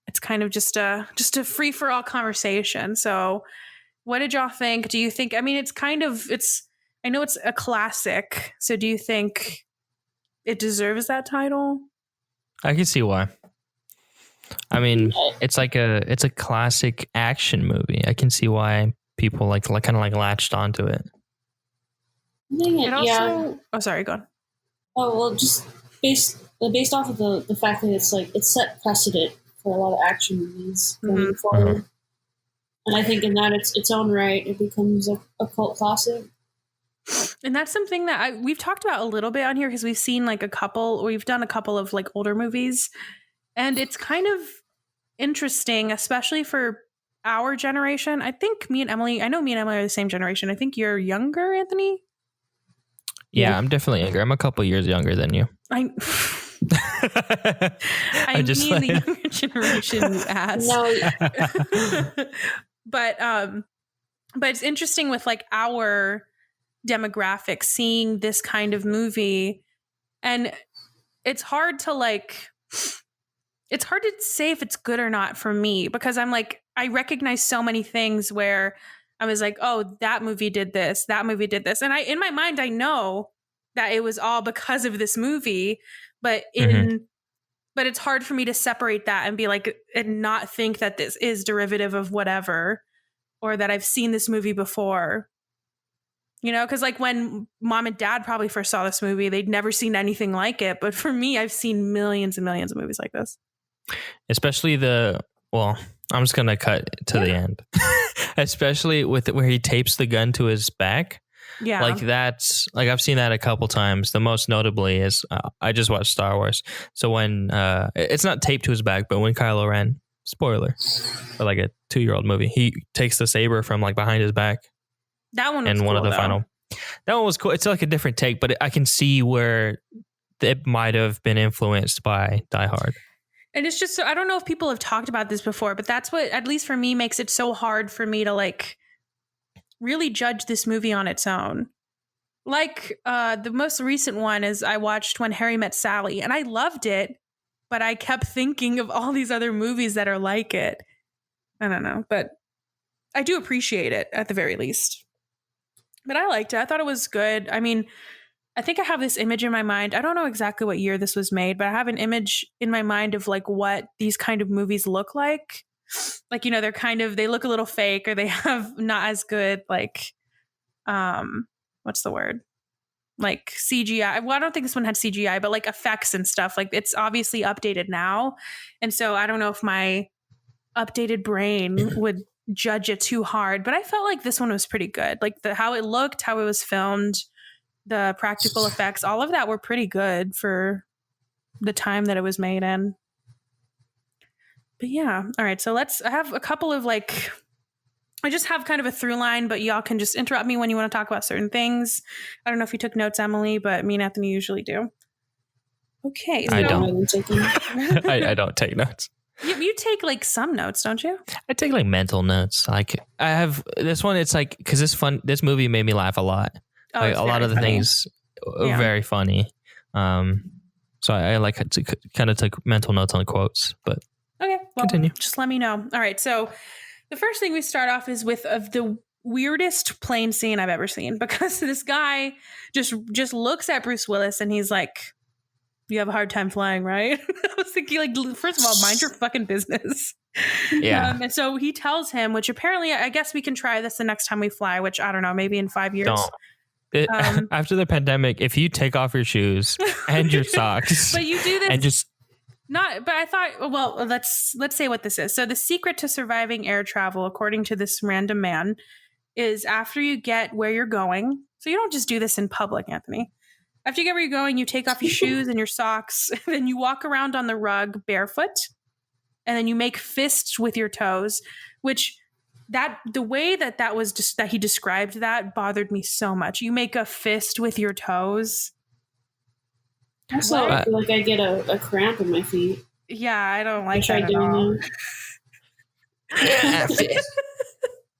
it's kind of just a free for all conversation. So what did y'all think? Do you think, I mean, I know it's a classic. So do you think it deserves that title? I can see why. I mean, it's a classic action movie. I can see why people like kind of like latched onto it. It also, oh, sorry, go on. Oh, well, just based off of the fact that it's set precedent for a lot of action movies going forward. And I think in that its own right, it becomes a cult classic. And that's something that we've talked about a little bit on here because we've seen like we've done a couple of like older movies, and it's kind of interesting, especially for our generation. I think I know me and Emily are the same generation. I think you're younger, Anthony. Yeah, I'm definitely younger. I'm a couple years younger than you. I mean the younger generation, you ass. No. But it's interesting with like our demographic seeing this kind of movie, and it's hard to say if it's good or not for me, because I'm like, I recognize so many things where I was like, oh, that movie did this, and in my mind I know that it was all because of this movie, but but it's hard for me to separate that and be like, and not think that this is derivative of whatever, or that I've seen this movie before. You know, because like when mom and dad probably first saw this movie, they'd never seen anything like it. But for me, I've seen millions and millions of movies like this. Especially I'm just going to cut to the end. Especially with where he tapes the gun to his back. Yeah. Like that's, like I've seen that a couple times. The most notably is, I just watched Star Wars. So when, it's not taped to his back, but when Kylo Ren, spoiler, for like a 2-year-old movie, he takes the saber from like behind his back. That one was and cool, one of the though. final. That one was cool. It's like a different take, but I can see where it might have been influenced by Die Hard. And it's just, so I don't know if people have talked about this before, but that's what, at least for me, makes it so hard for me to like really judge this movie on its own. Like the most recent one is I watched When Harry Met Sally, and I loved it, but I kept thinking of all these other movies that are like it. I don't know, but I do appreciate it at the very least. But I liked it. I thought it was good. I mean, I think I have this image in my mind. I don't know exactly what year this was made, but I have an image in my mind of like what these kind of movies look like. Like, you know, they look a little fake, or they have not as good, like, what's the word? Like CGI. Well, I don't think this one had CGI, but like effects and stuff. Like it's obviously updated now. And so I don't know if my updated brain would judge it too hard, but I felt like this one was pretty good. Like how it looked, how it was filmed, the practical effects, all of that were pretty good for the time that it was made in. But yeah. All right. So I have a couple of like, I just have kind of a through line, but y'all can just interrupt me when you want to talk about certain things. I don't know if you took notes, Emily, but me and Anthony usually do. Okay. So I don't. I don't take notes. You take like some notes, don't you? I take like mental notes. Like I have this one. It's like, because this movie made me laugh a lot. Oh, like a lot of the things are very funny. So I like to kind of take mental notes on the quotes. But okay, well, continue. Just let me know. All right, so the first thing we start off is with the weirdest plane scene I've ever seen, because this guy just looks at Bruce Willis and he's like, you have a hard time flying, right? I was thinking, like, first of all, mind your fucking business. Yeah. And so he tells him, which apparently, I guess we can try this the next time we fly, which I don't know, maybe in 5 years. Don't. After the pandemic, if you take off your shoes and your socks, but you do this and just not. But I thought, well, let's say what this is. So the secret to surviving air travel, according to this random man, is after you get where you're going, so you don't just do this in public, Anthony. After you get where you're going, you take off your shoes and your socks, and then you walk around on the rug barefoot, and then you make fists with your toes, which the way that was just that he described that bothered me so much. You make a fist with your toes. Also, I feel like I get a cramp in my feet. Yeah, I don't like that at all.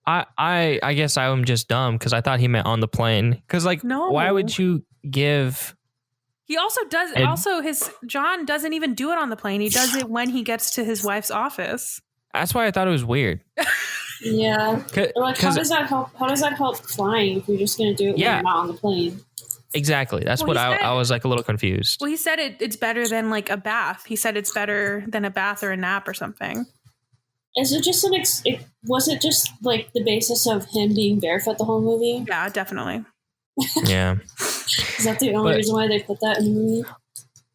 I guess I'm just dumb because I thought he meant on the plane. Because no. Why would you give? He also does. John doesn't even do it on the plane. He does it when he gets to his wife's office. That's why I thought it was weird. Yeah, like how does that help? How does that help flying if you're just going to do it when you're not on the plane? Exactly. That's what I was like a little confused. Well, he said it's better than like a bath. He said it's better than a bath or a nap or something. Is it just was it just like the basis of him being barefoot the whole movie? Yeah, definitely. Yeah. Is that the only reason why they put that in the movie?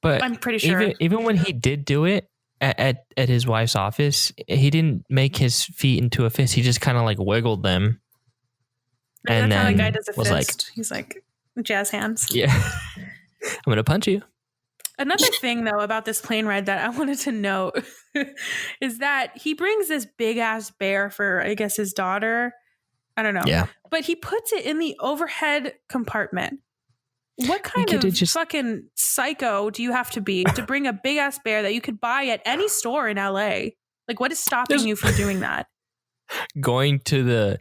But I'm pretty sure. Even when he did do it at his wife's office, he didn't make his feet into a fist. He just kind of like wiggled them. And that's how the guy does a fist. He's like jazz hands. Yeah. I'm going to punch you. Another thing, though, about this plane ride that I wanted to note is that he brings this big ass bear for, I guess, his daughter. I don't know. Yeah. But he puts it in the overhead compartment. What kind of fucking psycho do you have to be to bring a big ass bear that you could buy at any store in LA? Like, what is stopping you from doing that? Going to the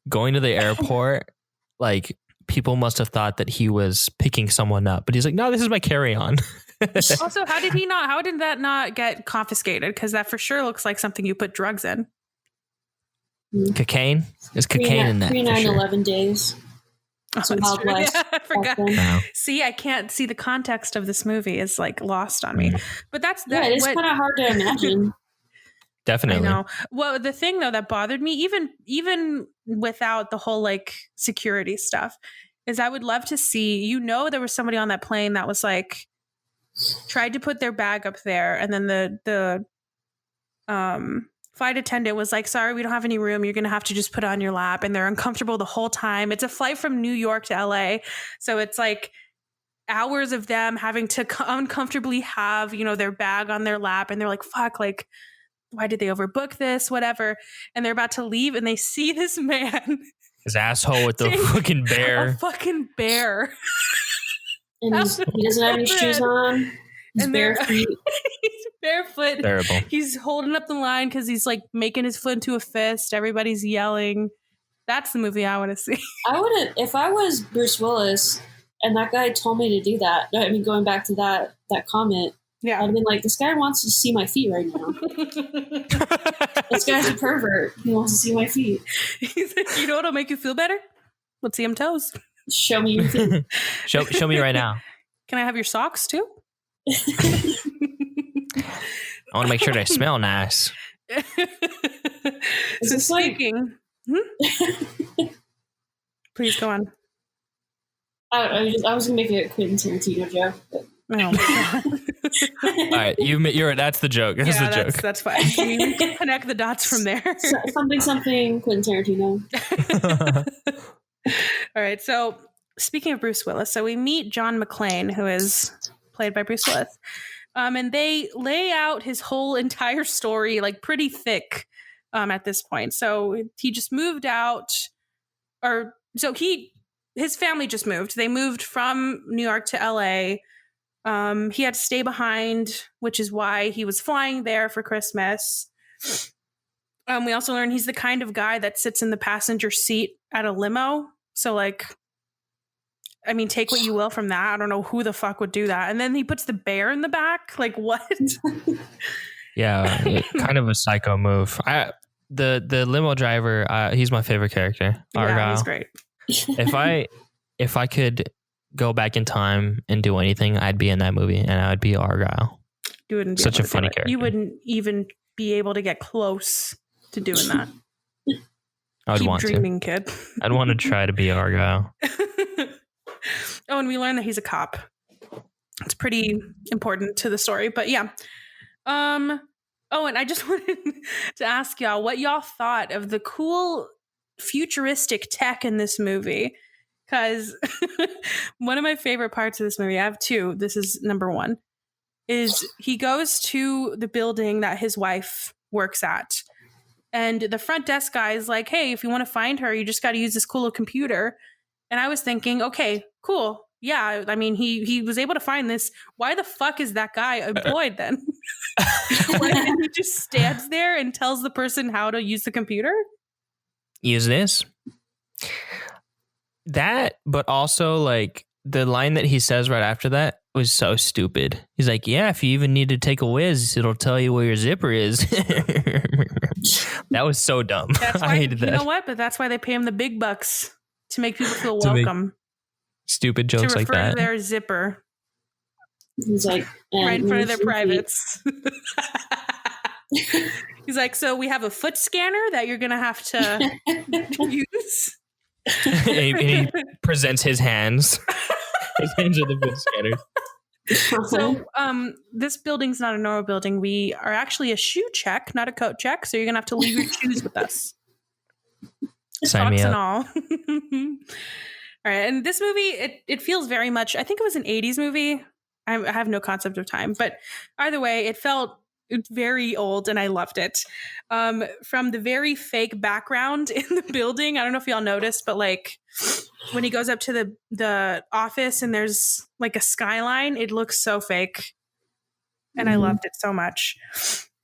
airport, like people must have thought that he was picking someone up, but he's like, no, this is my carry-on. Also, how did that not get confiscated? Because that for sure looks like something you put drugs in. Cocaine? There's cocaine in that. 11 days. Oh, yeah, I forgot. Wow. See, I can't see the context of this movie is like lost on me. But that's that. Yeah, it's kind of hard to imagine. Definitely. I know. Well, the thing though that bothered me, even without the whole like security stuff, is I would love to see. There was somebody on that plane that was like tried to put their bag up there, and then the flight attendant was like, sorry, we don't have any room. You're going to have to just put it on your lap. And they're uncomfortable the whole time. It's a flight from New York to LA. So it's like hours of them having to uncomfortably have, their bag on their lap. And they're like, fuck, like, why did they overbook this? Whatever. And they're about to leave and they see this man. His asshole with the fucking bear. A fucking bear. And he doesn't have any shoes on. He's bare feet. He's barefoot. Terrible. He's holding up the line because he's like making his foot into a fist. Everybody's yelling. That's the movie I want to see. I wouldn't, if I was Bruce Willis and that guy told me to do that. I mean, going back to that comment, yeah, I'd been like, this guy wants to see my feet right now. This guy's a pervert. He wants to see my feet. He's like, you know what'll make you feel better? Let's see him toes. Show me your feet. Show me right now. Can I have your socks too? I want to make sure they smell nice. Is this speaking? Please go on. I was gonna make a Quentin Tarantino joke. But... Oh my God. All right, you're that's the joke. That's the joke. That's fine. You can connect the dots from there. Something Quentin Tarantino. All right. So speaking of Bruce Willis, so we meet John McClane, who is played by Bruce Willis. And they lay out his whole entire story like pretty thick at this point. So he just moved out, his family just moved. They moved from New York to LA. He had to stay behind, which is why he was flying there for Christmas. We also learned he's the kind of guy that sits in the passenger seat at a limo. So like, I mean, take what you will from that. I don't know who the fuck would do that. And then he puts the bear in the back. Like, what? Yeah, kind of a psycho move. The limo driver, he's my favorite character. Argyle. Yeah, he's great. If I could go back in time and do anything, I'd be in that movie, and I would be Argyle. You wouldn't be such a funny character. You wouldn't even be able to get close to doing that. I would Keep want dreaming, to. Kid. I'd want to try to be Argyle. Oh, and we learned that he's a cop. It's pretty important to the story, but yeah. Oh, and I just wanted to ask y'all what y'all thought of the cool futuristic tech in this movie. Because one of my favorite parts of this movie, I have two. This is number one, is he goes to the building that his wife works at. And the front desk guy is like, hey, if you want to find her, you just got to use this cool little computer. And I was thinking, okay, cool. Yeah, I mean, he was able to find this. Why the fuck is that guy employed then? Like, he just stands there and tells the person how to use the computer? Use this. That, but also like the line that he says right after that was so stupid. He's like, yeah, if you even need to take a whiz, it'll tell you where your zipper is. That was so dumb. That's why, I hated that. You know what? But that's why they pay him the big bucks, to make people feel welcome. Stupid jokes to like refer that. to their zipper. He's like, right in front of their privates. He's like, so we have a foot scanner that you're going to have to use. And he presents his hands. His hands are the foot scanners. So this building's not a normal building. We are actually a shoe check, not a coat check. So you're going to have to leave your shoes with us. Sign me Socks up. and all. All right. And this movie, it feels very much, I think it was an 80s movie. I have no concept of time. But either way, it felt very old and I loved it. From the very fake background in the building, I don't know if y'all noticed, but like when he goes up to the office and there's like a skyline, it looks so fake. And I loved it so much.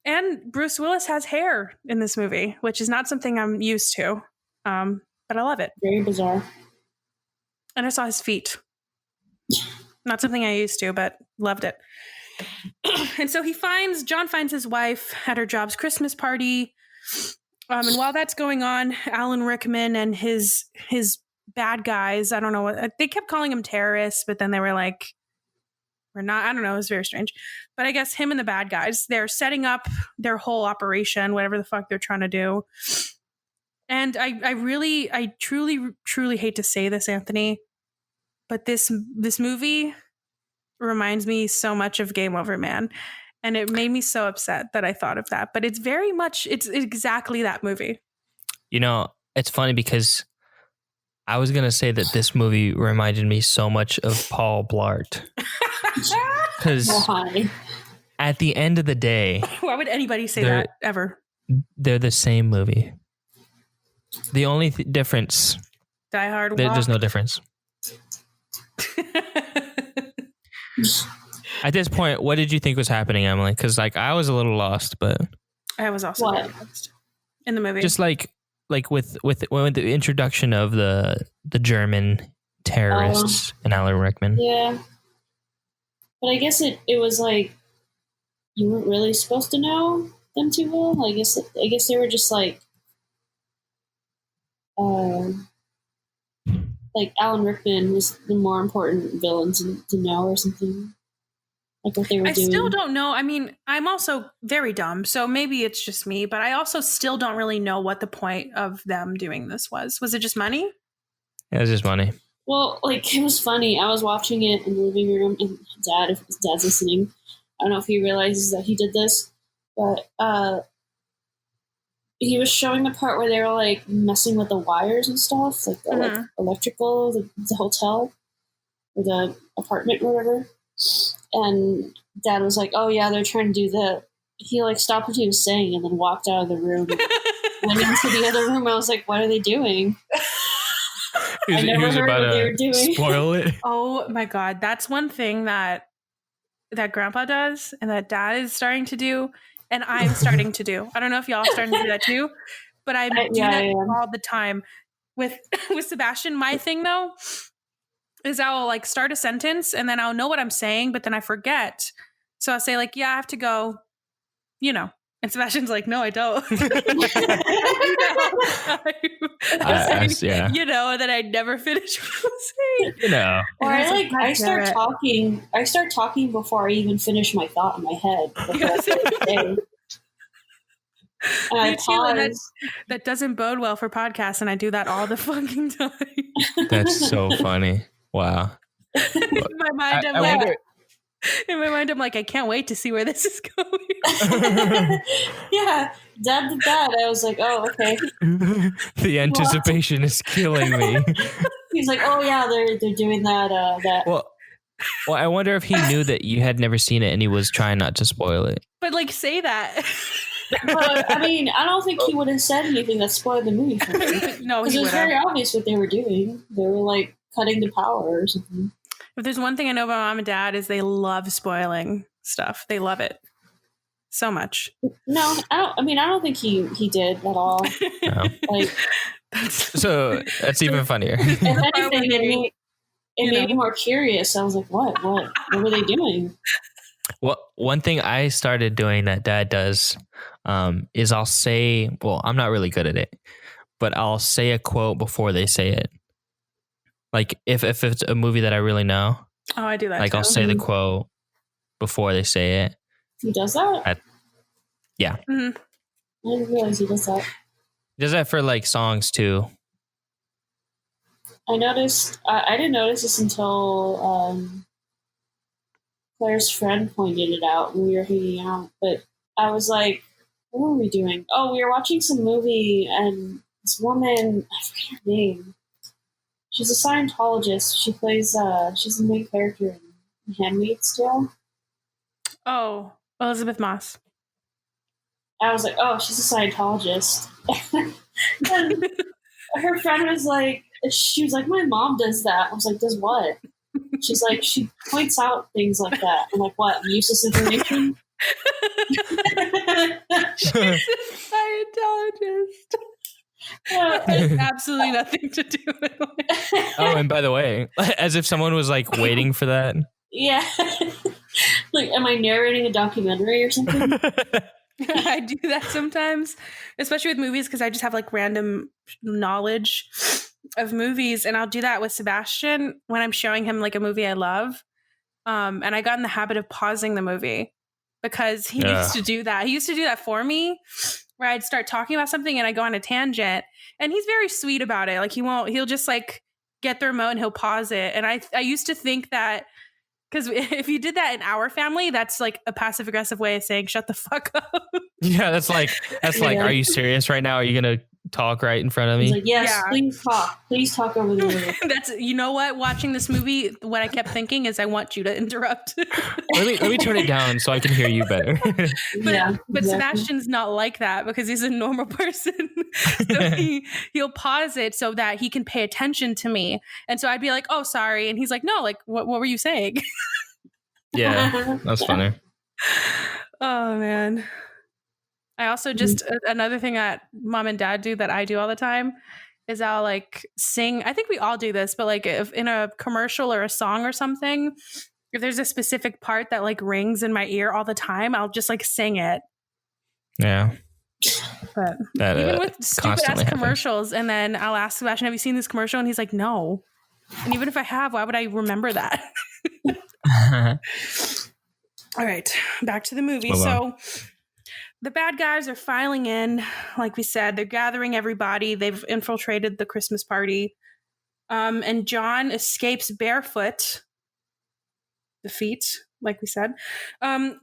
And Bruce Willis has hair in this movie, which is not something I'm used to. But I love it. Very bizarre. And I saw his feet. Not something I used to, but loved it. And so John finds his wife at her job's Christmas party. And while that's going on, Alan Rickman and his bad guys, I don't know what, they kept calling him terrorists, but then they were like, we're not, I don't know, it was very strange. But I guess him and the bad guys, they're setting up their whole operation, whatever the fuck they're trying to do. And I truly hate to say this, Anthony, but this movie reminds me so much of Game Over Man. And it made me so upset that I thought of that. But it's exactly that movie. You know, it's funny because I was going to say that this movie reminded me so much of Paul Blart. Because at the end of the day... Why would anybody say that ever? They're the same movie. The only difference... Die Hard. There's no difference. At this point, what did you think was happening, Emily? Because like I was a little lost, but I was also very lost in the movie. Just like with the introduction of the German terrorists and Alan Rickman. Yeah, but I guess it was like you weren't really supposed to know them too well. I guess they were just like Alan Rickman was the more important villain to know or something. Like what they were doing. I still don't know. I mean, I'm also very dumb, so maybe it's just me, but I also still don't really know what the point of them doing this was. Was it just money? It was just money. Well, like, it was funny. I was watching it in the living room, and if his dad's listening, I don't know if he realizes that he did this, but he was showing the part where they were, like, messing with the wires and stuff, like, the like, electrical, the hotel, or the apartment or whatever. And Dad was like, oh, yeah, they're trying to do that. He, like, stopped what he was saying and then walked out of the room. Went into the other room. I was like, what are they doing? I never heard what they were doing. Spoil it. Oh, my God. That's one thing that Grandpa does and that Dad is starting to do and I'm starting to do. I don't know if y'all are starting to do that too, but I do that all the time. With Sebastian, my thing, though, is I'll like start a sentence and then I'll know what I'm saying, but then I forget. So I'll say like, yeah, I have to go, you know. And Sebastian's like, no, I don't. You know, and then I never finish what I'm saying. You know. Or I start talking before I even finish my thought in my head. And I pause. That doesn't bode well for podcasts, and I do that all the fucking time. That's so funny. Wow. In my mind, I'm I like, wonder, In my mind, I'm like, I can't wait to see where this is going. Yeah, Dad did that. I was like, oh, okay. The anticipation is killing me. He's like, oh yeah, they're doing that. Well, I wonder if he knew that you had never seen it and he was trying not to spoil it. But like, say that. But I mean, I don't think he would have said anything that spoiled the movie for me. No, Because he it was would very have. obvious what they were doing. They were like cutting the power or something. If there's one thing I know about Mom and Dad is they love spoiling stuff. They love it so much. No, I don't think he did at all. No. Like, So that's even funnier. if anything, it made me more curious. I was like, what were they doing? Well, one thing I started doing that Dad does is I'll say, well, I'm not really good at it, but I'll say a quote before they say it. Like if it's a movie that I really know, Oh, I do that. like too. I'll say the quote before they say it. He does that? Yeah. Mhm. I didn't realize he does that. He does that for like songs too. I noticed. I didn't notice this until Claire's friend pointed it out when we were hanging out. But I was like, "What were we doing? Oh, we were watching some movie, and this woman, I forget her name. She's a Scientologist. She plays. She's the main character in *Handmaid's Tale*. Oh, Elizabeth Moss. I was like, "Oh, she's a Scientologist." And her friend was like, she was like, "My mom does that." I was like, "Does what?" She's like, "She points out things like that." I'm like, "What? Useless information?" Scientologist. That has absolutely nothing to do with it. Oh, and by the way, as if someone was like waiting for that. Yeah. Like, am I narrating a documentary or something? I do that sometimes, especially with movies, because I just have like random knowledge of movies, and I'll do that with Sebastian when I'm showing him like a movie I love. And I got in the habit of pausing the movie because he used to do that. He used to do that for me, where I'd start talking about something and I go on a tangent, and he's very sweet about it. Like he'll just like get the remote and he'll pause it. And I used to think that, because if you did that in our family, that's like a passive aggressive way of saying shut the fuck up. Yeah, that's like, Yeah. are you serious right now? Are you gonna talk right in front of He's me? like, yes, Yeah. please talk. Please talk over the movie. That's, you know what? Watching this movie, what I kept thinking is I want you to interrupt. Let me turn it down so I can hear you better. But exactly. Sebastian's not like that because he's a normal person. So he'll pause it so that he can pay attention to me. And so I'd be like, "Oh, sorry." And he's like, "No, like what were you saying?" Yeah, that's funny. Oh man. I also just another thing that Mom and Dad do that I do all the time is I'll like sing. I think we all do this, but like if in a commercial or a song or something, if there's a specific part that like rings in my ear all the time, I'll just like sing it. Yeah. But That, even with stupid constantly ass happens. commercials, and then I'll ask Sebastian, "Have you seen this commercial?" And he's like, "No." And even if I have, why would I remember that? All right, back to the movie. Move So the bad guys are filing in, like we said. They're gathering everybody. They've infiltrated the Christmas party. And John escapes barefoot. The feet, like we said.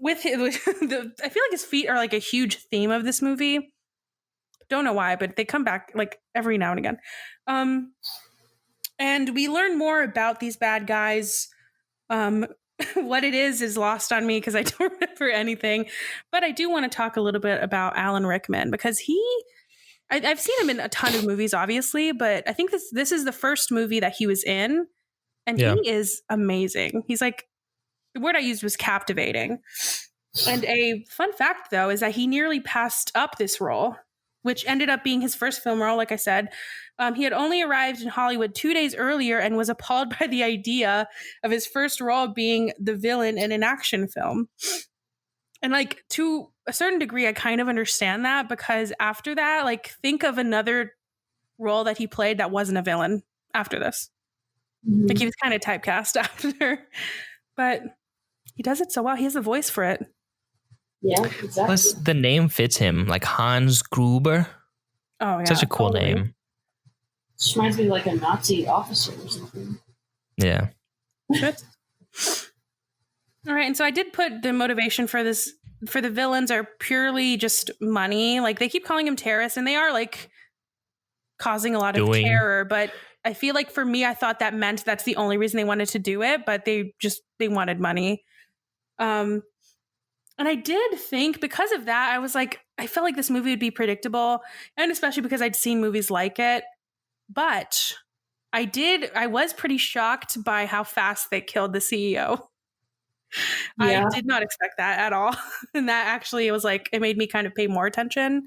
With his, I feel like his feet are like a huge theme of this movie. Don't know why, but they come back like every now and again. And we learn more about these bad guys. What it is lost on me because I don't remember anything. But I do want to talk a little bit about Alan Rickman because I've seen him in a ton of movies, obviously, but I think this is the first movie that he was in, and Yeah. he is amazing. He's like, the word I used was captivating. And a fun fact, though, is that he nearly passed up this role, which ended up being his first film role, like I said. He had only arrived in Hollywood 2 days earlier and was appalled by the idea of his first role being the villain in an action film. And like to a certain degree, I kind of understand that because after that, like think of another role that he played that wasn't a villain after this. Mhm. Like he was kind of typecast after, but he does it so well. He has a voice for it. Yeah, exactly. Plus, the name fits him, like Hans Gruber. Oh yeah, Such a cool totally. name. Just reminds me of like a Nazi officer or something. Yeah. Good. All right. And so I did put the motivation for the villains are purely just money. Like they keep calling them terrorists and they are like causing a lot of terror. But I feel like for me, I thought that meant that's the only reason they wanted to do it. But they wanted money. And I did think because of that, I was like, I felt like this movie would be predictable. And especially because I'd seen movies like it. But I was pretty shocked by how fast they killed the CEO. Yeah. I did not expect that at all. And that actually, it was like, it made me kind of pay more attention.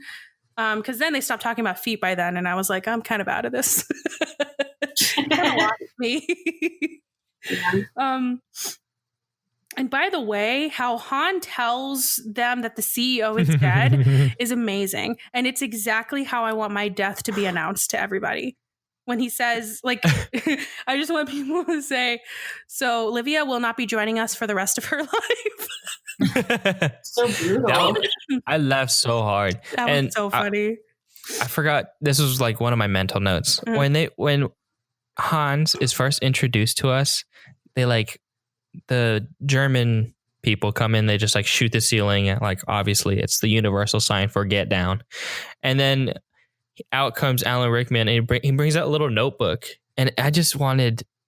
Because then they stopped talking about feet by then. And I was like, I'm kind of out of this. Kind of lost me. Yeah. And by the way, how Han tells them that the CEO is dead is amazing. And it's exactly how I want my death to be announced to everybody. When he says, like, I just want people to say, so Livia will not be joining us for the rest of her life. So brutal. I laughed so hard. That was so funny. I forgot, this was like one of my mental notes. When Hans is first introduced to us, they like, the German people come in, they just like shoot the ceiling. Like, obviously it's the universal sign for get down. And then out comes Alan Rickman and he brings out a little notebook. And I just want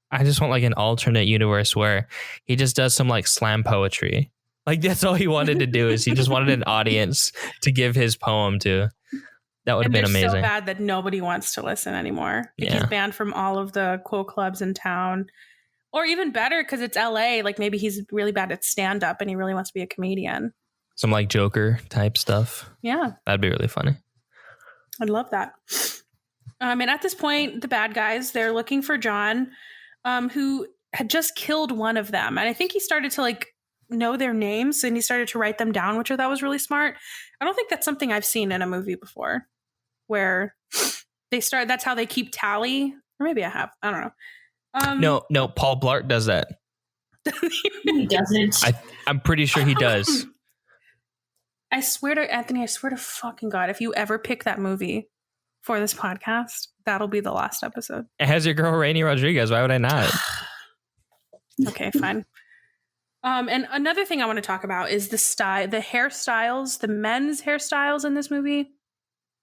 like an alternate universe where he just does some like slam poetry. Like that's all he wanted to do is he just wanted an audience to give his poem to. That would have been amazing. So bad that nobody wants to listen anymore. He's banned from all of the quote clubs in town. Or even better, because it's LA, like maybe he's really bad at stand-up and he really wants to be a comedian. Some like Joker type stuff. Yeah. That'd be really funny. I'd love that. And at this point, the bad guys, they're looking for John, who had just killed one of them. And I think he started to like know their names and he started to write them down, which I thought was really smart. I don't think that's something I've seen in a movie before where that's how they keep tally. Or maybe I have. I don't know. No, Paul Blart does that. He doesn't. I'm pretty sure he does. I swear to Anthony, I swear to fucking God, if you ever pick that movie for this podcast, that'll be the last episode. It has your girl Rainy Rodriguez. Why would I not? Okay, fine. And another thing I want to talk about is the hairstyles, the men's hairstyles in this movie.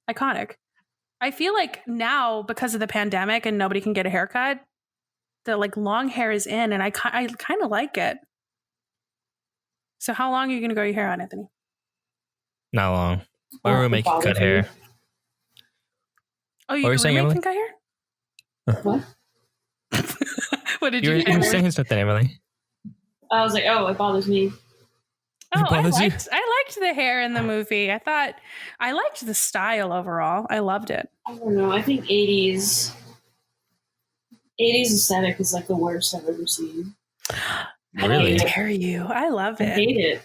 Iconic. I feel like now, because of the pandemic and nobody can get a haircut, the like long hair is in, and I kind of like it. So how long are you going to grow your hair on, Anthony? Not long. My roommate can cut hair. Oh, your roommate can cut hair? What? What did you You were saying something, Emily. I was like, oh, it bothers me. Oh, I liked the hair in the movie. I liked the style overall. I loved it. I don't know. I think 80s aesthetic is like the worst I've ever seen. Really? How dare you? I love it. I hate it.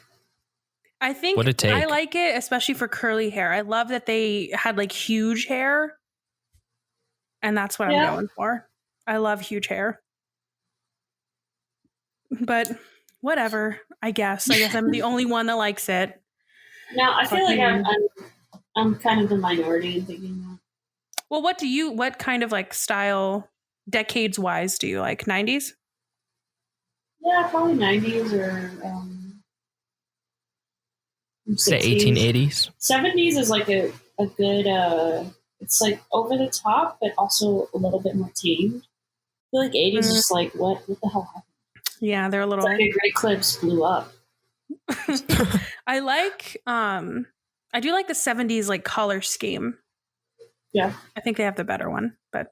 I think I like it, especially for curly hair. I love that they had like huge hair. And that's what I'm going for. I love huge hair. But whatever, I guess I'm the only one that likes it. Now, I feel like I'm kind of the minority in thinking that. Well, what kind of like style decades wise do you like? 90s? Yeah, probably 90s or say 1880s. 70s is like a good it's like over the top but also a little bit more tamed. I feel like 80s is just like what the hell happened? Yeah, they're a little like a Great Clips blew up. I do like the 70s like color scheme. Yeah. I think they have the better one, but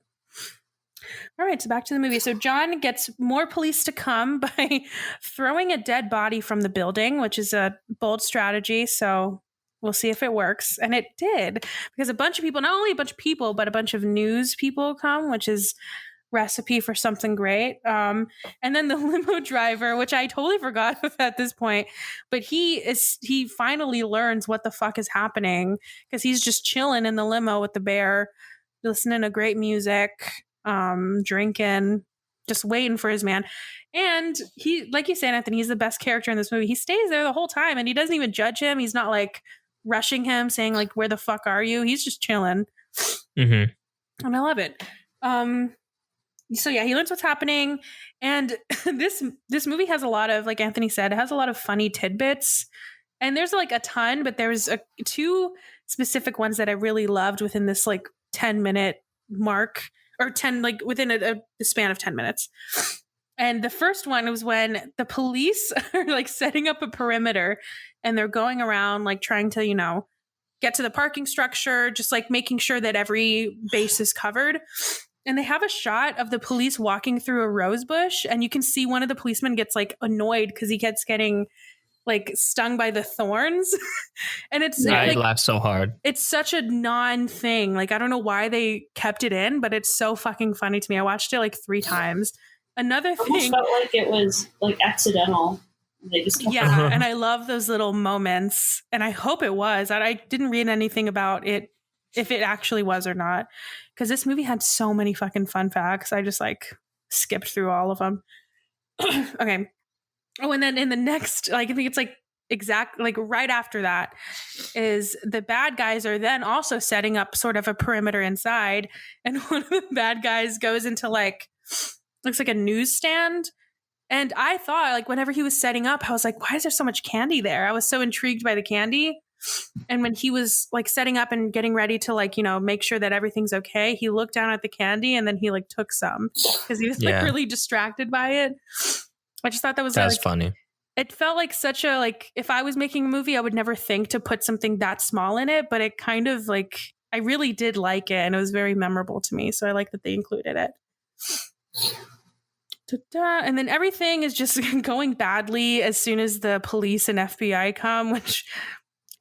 all right, so back to the movie. So John gets more police to come by throwing a dead body from the building, which is a bold strategy. So we'll see if it works. And it did, because a bunch of people, not only a bunch of people, but a bunch of news people come, which is recipe for something great. And then the limo driver, which I totally forgot at this point, but he finally learns what the fuck is happening because he's just chilling in the limo with the bear, listening to great music, drinking, just waiting for his man. And he, like you said, Anthony, he's the best character in this movie. He stays there the whole time and he doesn't even judge him. He's not like rushing him saying like, where the fuck are you? He's just chilling. Mm-hmm. And I love it. So yeah, he learns what's happening, and this movie has a lot of, like Anthony said, it has a lot of funny tidbits, and there's like a ton, but there's two specific ones that I really loved within this like 10-minute mark, or 10, like within a span of 10 minutes. And the first one was when the police are like setting up a perimeter, and they're going around like trying to, you know, get to the parking structure, just like making sure that every base is covered. And they have a shot of the police walking through a rose bush, and you can see one of the policemen gets like annoyed because he gets getting like stung by the thorns. And it's I like, laughed so hard. it's such a non-thing. Like, I don't know why they kept it in, but it's so fucking funny to me. I watched it like 3 times. Another It almost thing, felt like it was like accidental. They just kept yeah, and I love those little moments, and I hope it was. I didn't read anything about it, if it actually was or not, because this movie had so many fucking fun facts. I just like skipped through all of them. Okay. Oh, and then in the next, like I think it's like exact, like right after that, is the bad guys are then also setting up sort of a perimeter inside, and one of the bad guys goes into like, looks like a newsstand. And I thought, like, whenever he was setting up, I was like, why is there so much candy there? I was so intrigued by the candy. And when he was like setting up and getting ready to like, you know, make sure that everything's okay, he looked down at the candy and then he like took some because he was like really distracted by it. I just thought that was That's like, funny. It felt like such a, like, if I was making a movie, I would never think to put something that small in it, but it kind of like, I really did like it, and it was very memorable to me. So I like that they included it. And then everything is just going badly as soon as the police and FBI come, which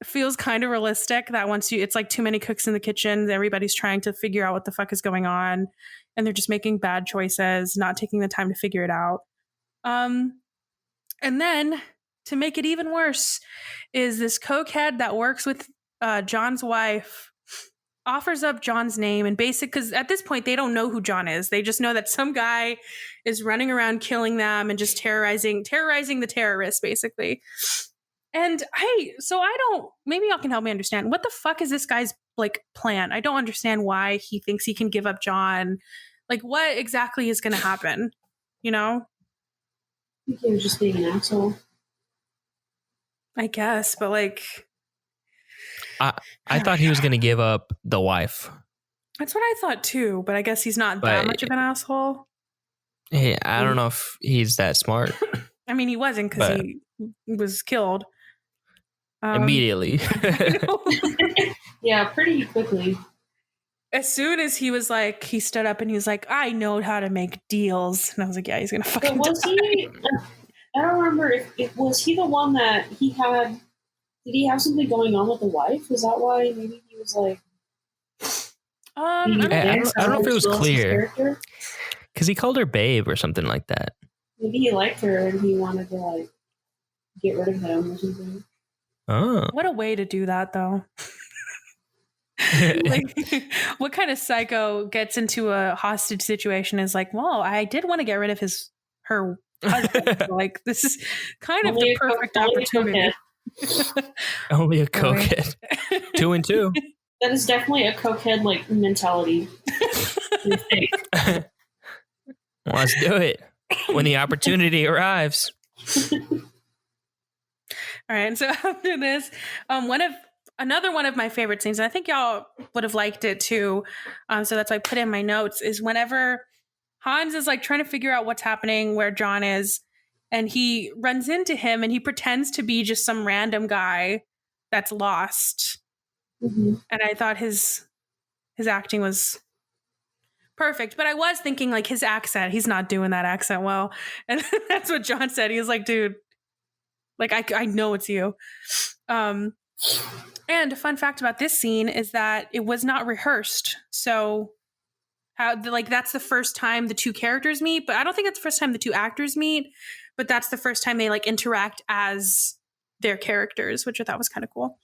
feels kind of realistic, that once it's like too many cooks in the kitchen, everybody's trying to figure out what the fuck is going on, and they're just making bad choices, not taking the time to figure it out. And then to make it even worse is this cokehead that works with John's wife offers up John's name, and because at this point they don't know who John is. They just know that some guy is running around killing them and just terrorizing the terrorists, basically. And maybe y'all can help me understand, what the fuck is this guy's like plan? I don't understand why he thinks he can give up John. Like, what exactly is going to happen? You know? I think he was just being an asshole. I guess, but like, I thought he was going to give up the wife. That's what I thought too, but I guess he's not that much of an asshole. Hey, I don't know if he's that smart. I mean, he wasn't, because he was killed. Immediately. Yeah, pretty quickly. As soon as he was like, he stood up and he was like, I know how to make deals. And I was like, yeah, he's going to fucking was die. He, I don't remember if was he the one that he had, did he have something going on with the wife? Is that why maybe he was like, I don't know if it was clear, because he called her babe or something like that. Maybe he liked her and he wanted to like get rid of him or something. Oh, what a way to do that, though. Like, what kind of psycho gets into a hostage situation is like, well, I did want to get rid of her husband. Like, this is kind of the perfect opportunity. Only a cokehead. 2 and 2. That is definitely a cokehead like mentality. Let's do it when the opportunity arrives. All right, and so after this, another one of my favorite scenes, and I think y'all would have liked it too, so that's why I put in my notes, is whenever Hans is like trying to figure out what's happening, where John is, and he runs into him and he pretends to be just some random guy that's lost. Mm-hmm. And I thought his acting was perfect, but I was thinking like his accent, he's not doing that accent well. And that's what John said. He was like, dude, like, I know it's you. And a fun fact about this scene is that it was not rehearsed. So that's the first time the two characters meet, but I don't think it's the first time the two actors meet, but that's the first time they like interact as their characters, which I thought was kind of cool.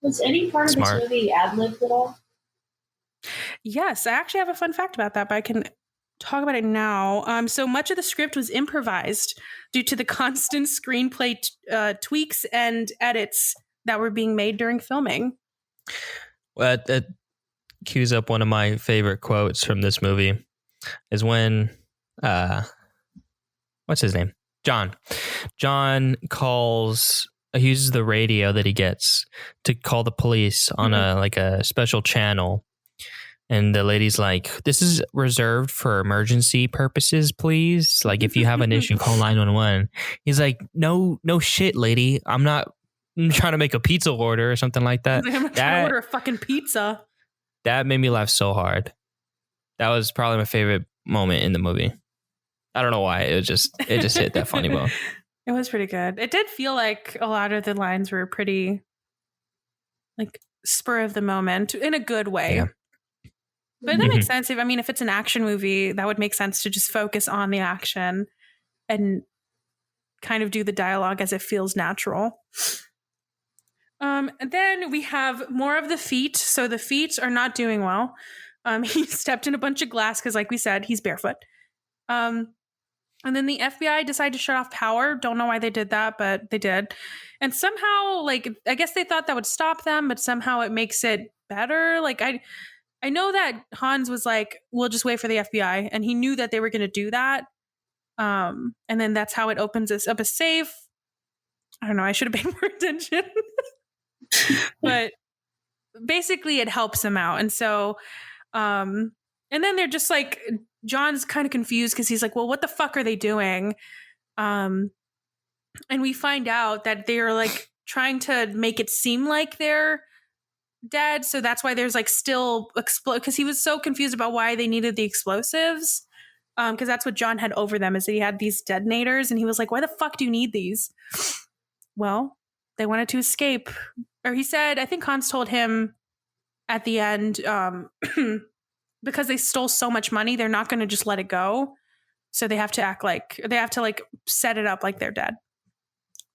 Was any part of this movie ad-libbed at all? Yes, I actually have a fun fact about that, but I can talk about it now. So much of the script was improvised due to the constant screenplay tweaks and edits that were being made during filming. Well, that cues up one of my favorite quotes from this movie, is when what's his name? John. John he uses the radio that he gets to call the police on a special channel. And the lady's like, this is reserved for emergency purposes, please. Like, if you have an issue, call 911. He's like, no shit, lady. I'm trying to make a pizza order or something like that. I'm trying to order a fucking pizza. That made me laugh so hard. That was probably my favorite moment in the movie. I don't know why. It just hit that funny bone. It was pretty good. It did feel like a lot of the lines were pretty like spur of the moment in a good way. Yeah. But that makes sense. If it's an action movie, that would make sense to just focus on the action and kind of do the dialogue as it feels natural. And then we have more of the feet. So the feet are not doing well. He stepped in a bunch of glass because, like we said, he's barefoot. And then the FBI decided to shut off power. Don't know why they did that, but they did. And somehow, I guess they thought that would stop them, but somehow it makes it better. I know that Hans was like, we'll just wait for the FBI. And he knew that they were going to do that. And then that's how it opens us up a safe. I don't know. I should have paid more attention. But basically it helps them out. And so, and then they're just like, John's kind of confused because he's like, well, what the fuck are they doing? And we find out that they're like trying to make it seem like they're dead, so that's why there's like still because he was so confused about why they needed the explosives, because that's what John had over them, is that he had these detonators and he was like, why the fuck do you need these? Well, they wanted to escape, or he said, I think Hans told him at the end, because they stole so much money, they're not going to just let it go, so they have to set it up like they're dead,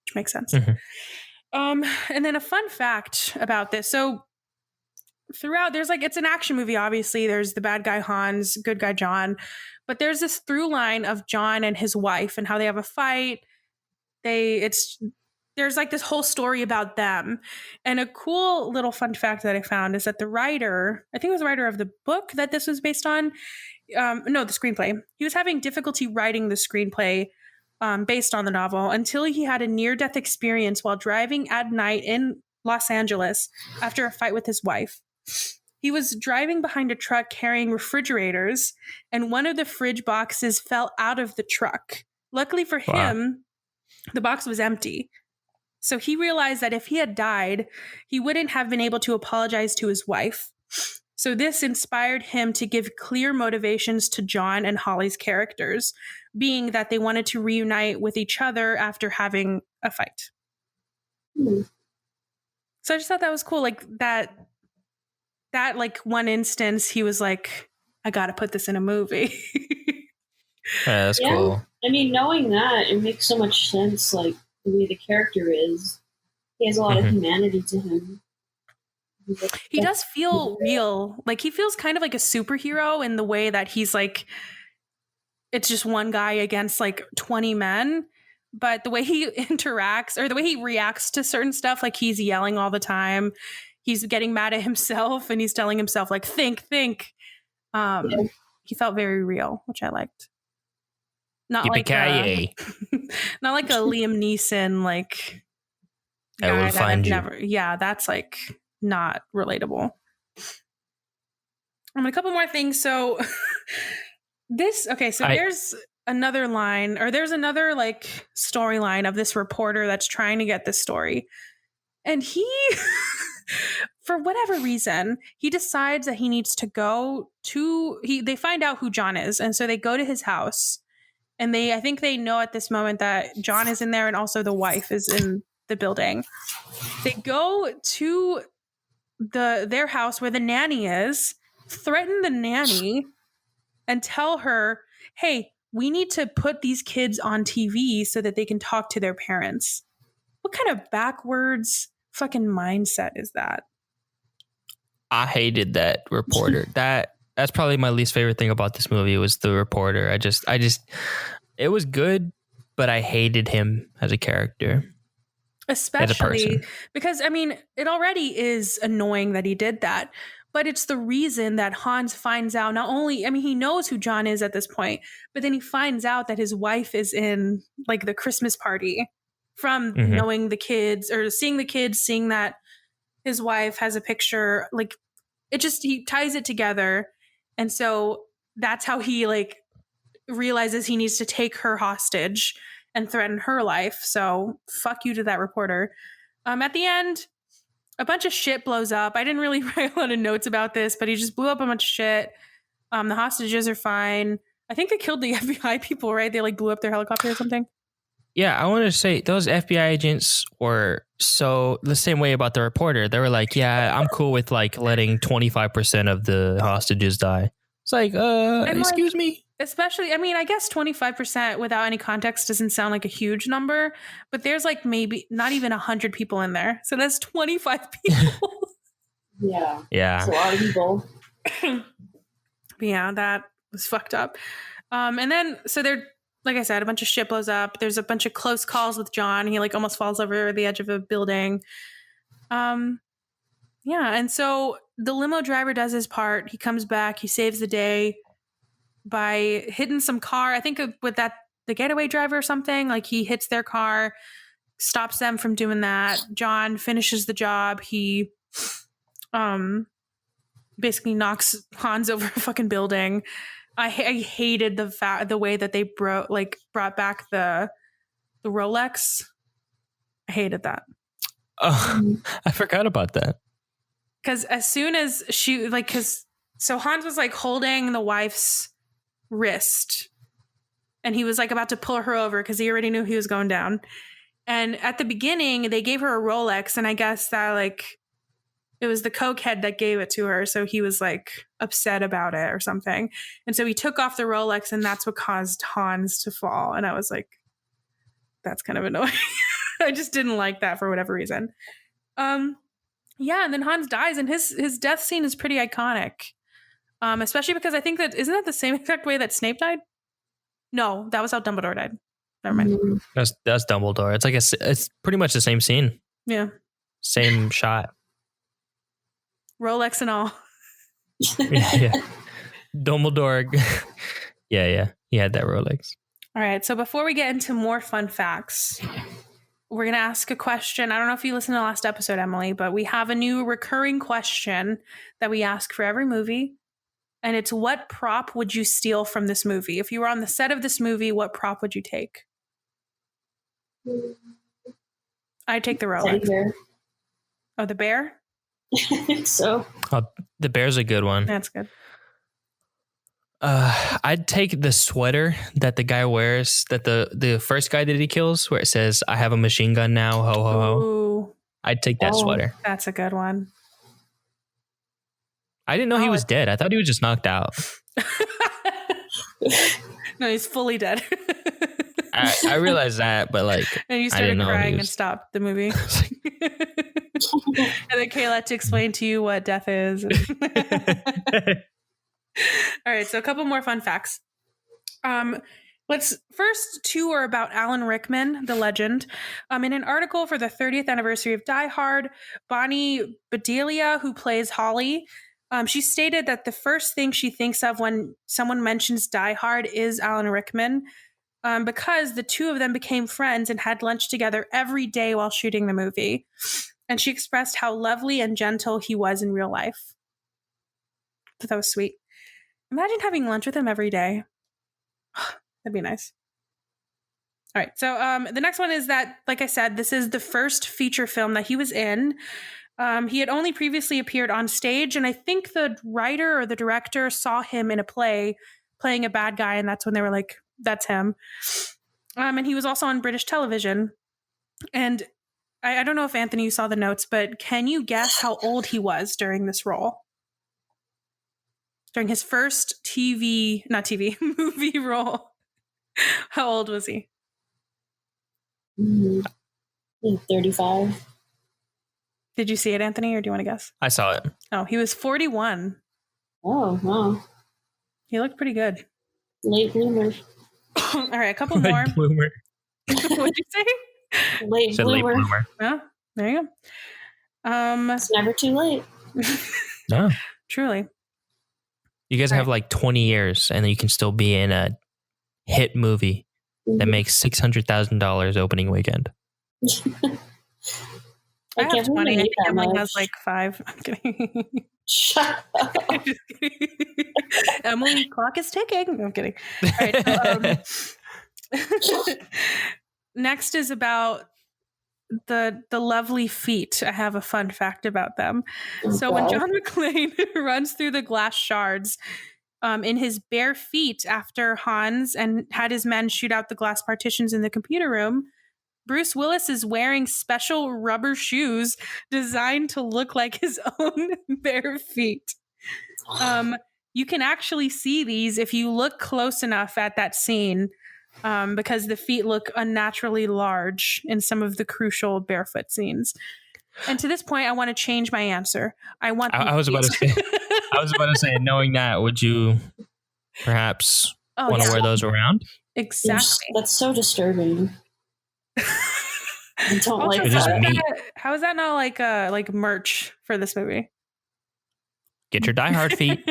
which makes sense. And then a fun fact about this, so throughout, there's it's an action movie, obviously. There's the bad guy Hans, good guy John, but there's this through line of John and his wife and how they have a fight. There's this whole story about them. And a cool little fun fact that I found is that the writer, I think it was the writer of the book that this was based on, the screenplay. He was having difficulty writing the screenplay based on the novel until he had a near-death experience while driving at night in Los Angeles after a fight with his wife. He was driving behind a truck carrying refrigerators, and one of the fridge boxes fell out of the truck. Luckily for him, the box was empty. So he realized that if he had died, he wouldn't have been able to apologize to his wife. So this inspired him to give clear motivations to John and Holly's characters, being that they wanted to reunite with each other after having a fight. So I just thought that was cool. That one instance, he was like, I got to put this in a movie. That's cool. Knowing that, it makes so much sense, the way the character is. He has a lot of humanity to him. He does feel real. He feels kind of like a superhero in the way that he's it's just one guy against 20 men. But the way he interacts, or the way he reacts to certain stuff, he's yelling all the time. He's getting mad at himself and he's telling himself think. He felt very real, which I liked. Not like a Liam Neeson I will find you. That's not relatable. A couple more things. So there's another line, or there's another storyline of this reporter that's trying to get this story, and he for whatever reason he decides that he needs to go to they find out who John is, and so they go to his house, and I think they know at this moment that John is in there and also the wife is in the building. They go to their house where the nanny is, threaten the nanny and tell her, hey, we need to put these kids on TV so that they can talk to their parents. What kind of backwards fucking mindset is that? I hated that reporter. That's probably my least favorite thing about this movie was the reporter. I just it was good, but I hated him as a character. Especially because, it already is annoying that he did that. But it's the reason that Hans finds out not only, I mean, he knows who John is at this point, but then he finds out that his wife is in like the Christmas party from knowing the kids or seeing the kids, seeing that his wife has a picture. Like it just, he ties it together. And so that's how he like realizes he needs to take her hostage and threaten her life. So fuck you to that reporter. At the end, a bunch of shit blows up. I didn't really write a lot of notes about this, but he just blew up a bunch of shit. The hostages are fine. I think they killed the FBI people, right? They like blew up their helicopter or something. Yeah, I wanted to say those FBI agents were so the same way about the reporter. They were like, yeah, I'm cool with like letting 25% of the hostages die. It's like, excuse me? Especially, I mean, I guess 25% without any context doesn't sound like a huge number, but there's like maybe not even 100 people in there. So that's 25 people. Yeah. Yeah. That's a lot of people. Yeah, that was fucked up. And then, so they're, like I said, a bunch of shit blows up. There's a bunch of close calls with John. He like almost falls over the edge of a building. Yeah. And so the limo driver does his part. He comes back. He saves the day by hitting some car. I think with that, the getaway driver or something, like he hits their car, stops them from doing that. John finishes the job. He basically knocks Hans over a fucking building. I hated the way that they brought back the Rolex. I hated that. Oh, I forgot about that. Because as soon as she so Hans was like holding the wife's wrist, and he was like about to pull her over because he already knew he was going down. And at the beginning, they gave her a Rolex, and I guess that like it was the cokehead that gave it to her, so he was like upset about it or something. And so he took off the Rolex, and that's what caused Hans to fall. And I was like, that's kind of annoying. I just didn't like that for whatever reason. Yeah, and then Hans dies, and his death scene is pretty iconic. Especially because I think that isn't that the same exact way that Snape died? No, that was how Dumbledore died. Never mind. That's Dumbledore. It's like it's pretty much the same scene. Yeah. Same shot. Rolex and all. Yeah. Dumbledore. Yeah. He had that Rolex. All right. So before we get into more fun facts, we're going to ask a question. I don't know if you listened to the last episode, Emily, but we have a new recurring question that we ask for every movie. And it's, what prop would you steal from this movie? If you were on the set of this movie, what prop would you take? I'd take the Rolex. Bear. Oh, the bear? I think so. Oh, the bear's a good one. That's good. I'd take the sweater that the guy wears, that the first guy that he kills, where it says, I have a machine gun now, ho, ho, ho. Ooh, I'd take that sweater. that's a good one. I didn't know he was dead. I thought he was just knocked out. No, he's fully dead. I realized that, but like, and you started crying and stopped the movie. And then Kayla had to explain to you what death is. All right, so a couple more fun facts. Let's first, two are about Alan Rickman, the legend. In an article for the 30th anniversary of Die Hard, Bonnie Bedelia, who plays Holly, she stated that the first thing she thinks of when someone mentions Die Hard is Alan Rickman, because the two of them became friends and had lunch together every day while shooting the movie. And she expressed how lovely and gentle he was in real life. I thought that was sweet. Imagine having lunch with him every day. That'd be nice. All right. So the next one is that, like I said, this is the first feature film that he was in. He had only previously appeared on stage, and I think the writer or the director saw him in a play playing a bad guy, and that's when they were like, that's him. And he was also on British television. And I don't know if, Anthony, you saw the notes, but can you guess how old he was during this role? During his first movie role. How old was he? 35. Did you see it, Anthony, or do you want to guess? I saw it. Oh, he was 41. Oh, wow. He looked pretty good. Late bloomer. All right, a couple more. Late bloomer. What'd you say? Late bloomer. Oh, there you go. It's never too late. No. Truly. You guys have like 20 years and you can still be in a hit movie that makes $600,000 opening weekend. I have 20. I think Emily has like 5. I'm kidding. Shut up. I'm just kidding. Emily, clock is ticking. No, I'm kidding. All right. Next is about the lovely feet. I have a fun fact about them. So when John McClane runs through the glass shards in his bare feet after Hans and had his men shoot out the glass partitions in the computer room, Bruce Willis is wearing special rubber shoes designed to look like his own bare feet. You can actually see these if you look close enough at that scene, because the feet look unnaturally large in some of the crucial barefoot scenes. And to this point, I want to change my answer. I was about to say, knowing that, would you perhaps want to wear those around? Exactly. That's so disturbing. I don't also, like that. How is that not like merch for this movie? Get your Die Hard feet.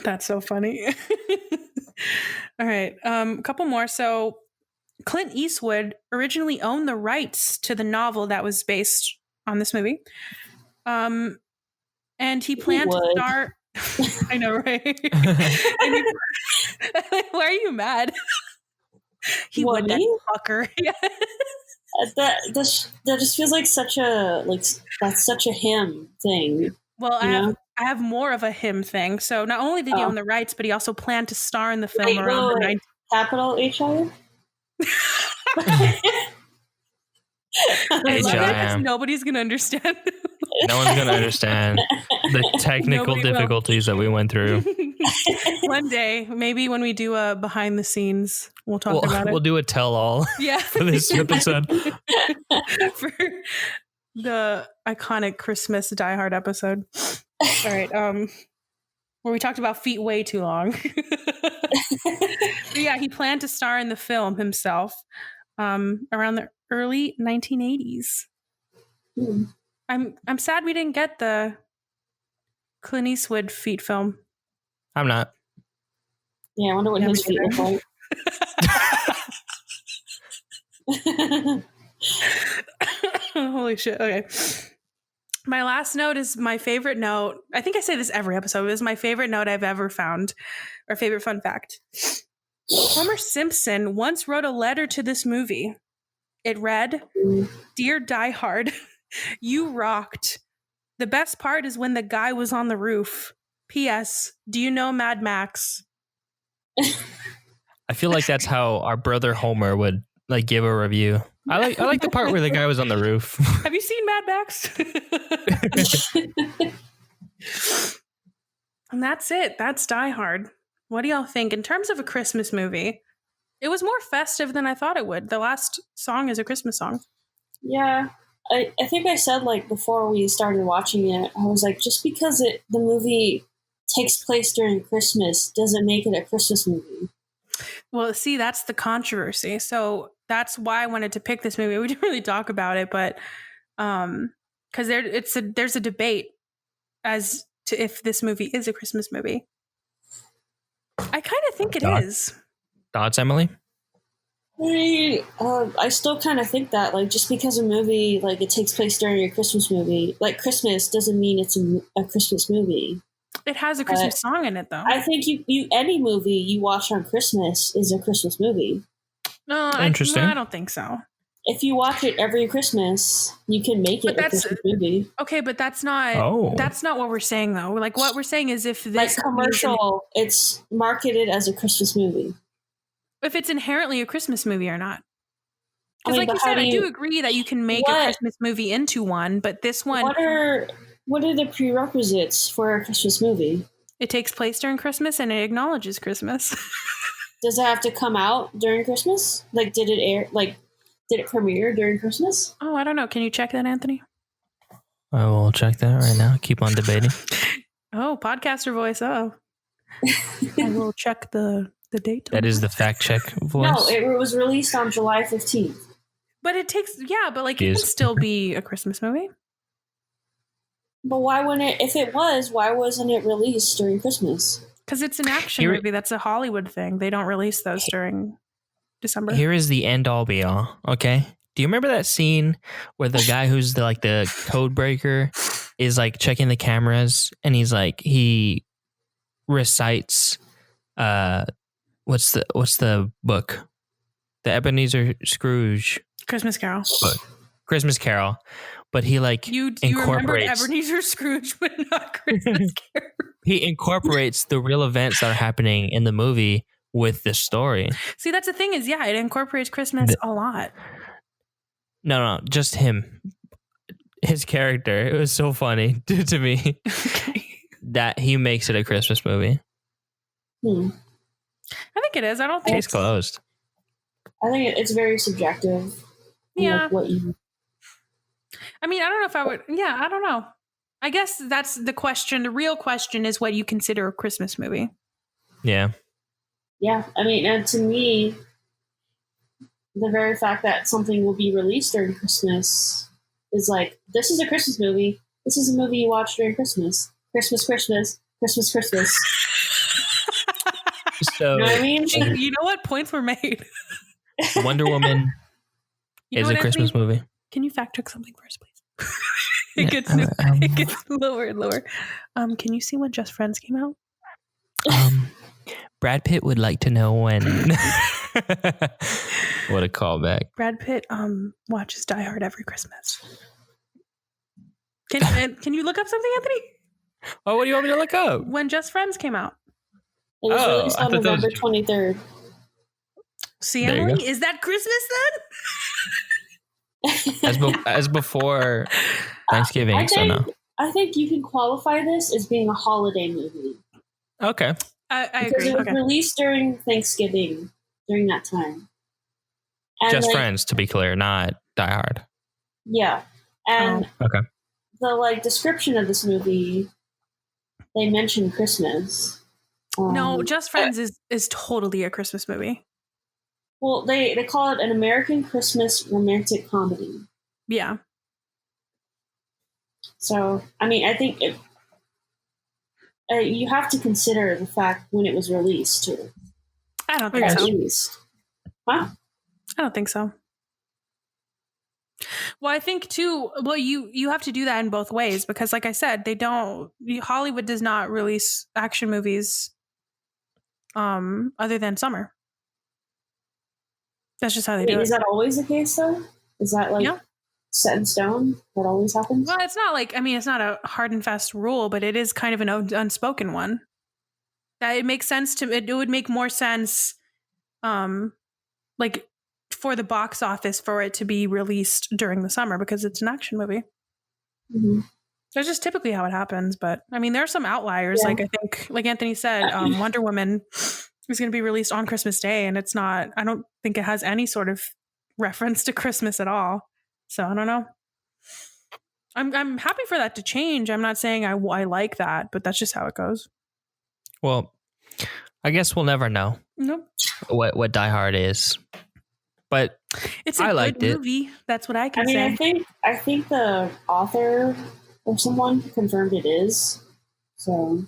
That's so funny. All right. A couple more. So Clint Eastwood originally owned the rights to the novel that was based on this movie. And he planned to start. I know, right? Why are you mad? He would, that fucker. That just feels like that's such a him thing. Well, I have more of a him thing. So not only did he own the rights, but he also planned to star in the film around the 90s. Capital H-I-M? Nobody's gonna understand. No one's gonna understand the technical difficulties that we went through. One day, maybe when we do a behind the scenes, we'll talk about it. We'll do a tell-all for this episode. For the iconic Christmas Die Hard episode. All right. Where we talked about feet way too long. But yeah, he planned to star in the film himself around the early 1980s. I'm sad we didn't get the Clint Eastwood feet film. I'm not. Yeah, I wonder what his feet look like. Holy shit. Okay. My last note is my favorite note. I think I say this every episode. It is my favorite note I've ever found, or favorite fun fact. Homer Simpson once wrote a letter to this movie. It read, "Dear Die Hard, you rocked. The best part is when the guy was on the roof. P.S. Do you know Mad Max?" I feel like that's how our brother Homer would like give a review. I like the part where the guy was on the roof. Have you seen Mad Max? And that's it. That's Die Hard. What do y'all think? In terms of a Christmas movie, it was more festive than I thought it would. The last song is a Christmas song. Yeah. I think I said, like, before we started watching it, I was like, just because the movie takes place during Christmas doesn't make it a Christmas movie. Well, see, that's the controversy. So that's why I wanted to pick this movie. We didn't really talk about it, but because there's a debate as to if this movie is a Christmas movie. I kind of think it is. Thoughts, Emily? I still kind of think that, like, just because a movie, like, it takes place during a Christmas movie, like Christmas, doesn't mean it's a Christmas movie. It has a Christmas song in it, though. I think any movie you watch on Christmas is a Christmas movie. No, interesting. I don't think so. If you watch it every Christmas, you can make it a Christmas movie. Okay, but that's not that's not what we're saying, though. Like, what we're saying is if this like commercial, it's marketed as a Christmas movie. If it's inherently a Christmas movie or not. Because like you said, I do agree that you can make a Christmas movie into one, but this one... What are the prerequisites for a Christmas movie? It takes place during Christmas and it acknowledges Christmas. Does it have to come out during Christmas? Like, did it air? Like, did it premiere during Christmas? Oh, I don't know. Can you check that, Anthony? I will check that right now. Keep on debating. Oh, podcaster voice. Oh. I will check the date. That is the fact check voice. No, it was released on July 15th. But it takes, but like it can still be a Christmas movie. But why wouldn't it? If it was, why wasn't it released during Christmas? Because it's an action movie. That's a Hollywood thing. They don't release those during December. Here is the end all be all. Okay. Do you remember that scene where the guy who's the code breaker is like checking the cameras and he's like, he recites, what's the book? The Ebenezer Scrooge Christmas Carol. book. Christmas Carol. But he like you remembered Ebenezer Scrooge, but not Christmas Carol. He incorporates the real events that are happening in the movie with the story. See, that's the thing is, yeah, it incorporates Christmas a lot. No, just him. His character. It was so funny to me that he makes it a Christmas movie. I think it is. I don't think Case closed. I think it's very subjective. Yeah. Like what you... I mean, I don't know if I would. Yeah, I don't know. I guess that's the question. The real question is what you consider a Christmas movie. Yeah. Yeah. I mean, and to me, the very fact that something will be released during Christmas is like, this is a Christmas movie. This is a movie you watch during Christmas. Christmas, Christmas, Christmas, Christmas. So, you know what I mean? You know what? Points were made. Wonder Woman is a Christmas movie. Can you fact check something first, please? It gets lower and lower. Can you see when Just Friends came out? Brad Pitt would like to know when. What a callback. Brad Pitt watches Die Hard every Christmas. Can you look up something, Anthony? Oh, what do you want me to look up? When Just Friends came out. It was released on November 23rd. See, Emily, is that Christmas then? as before Thanksgiving, I think you can qualify this as being a holiday movie. Okay. I agree. Because it was released during Thanksgiving, during that time. And Just Friends, to be clear, not Die Hard. Yeah. And okay. The description of this movie, they mention Christmas. No, Just Friends is totally a Christmas movie. Well, they call it an American Christmas romantic comedy. Yeah. So, I mean, I think you have to consider the fact when it was released, too. I don't think so. Huh? I don't think so. Well, I think, too, you have to do that in both ways because, like I said, Hollywood does not release action movies other than summer. That's just how they do it. Is that always the case, though? Is that set in stone? That always happens? Well, it's not it's not a hard and fast rule, but it is kind of an unspoken one. That it makes sense it would make more sense, for the box office for it to be released during the summer because it's an action movie. Mm-hmm. That's just typically how it happens. But I mean, there are some outliers. Yeah. Like I think, like Anthony said, Wonder Woman is going to be released on Christmas Day, and it's not. I don't think it has any sort of reference to Christmas at all. So I don't know. I'm happy for that to change. I'm not saying I like that, but that's just how it goes. Well, I guess we'll never know. Nope. What Die Hard is, but it's a good movie. That's what I can say. I think the author or someone confirmed it is. So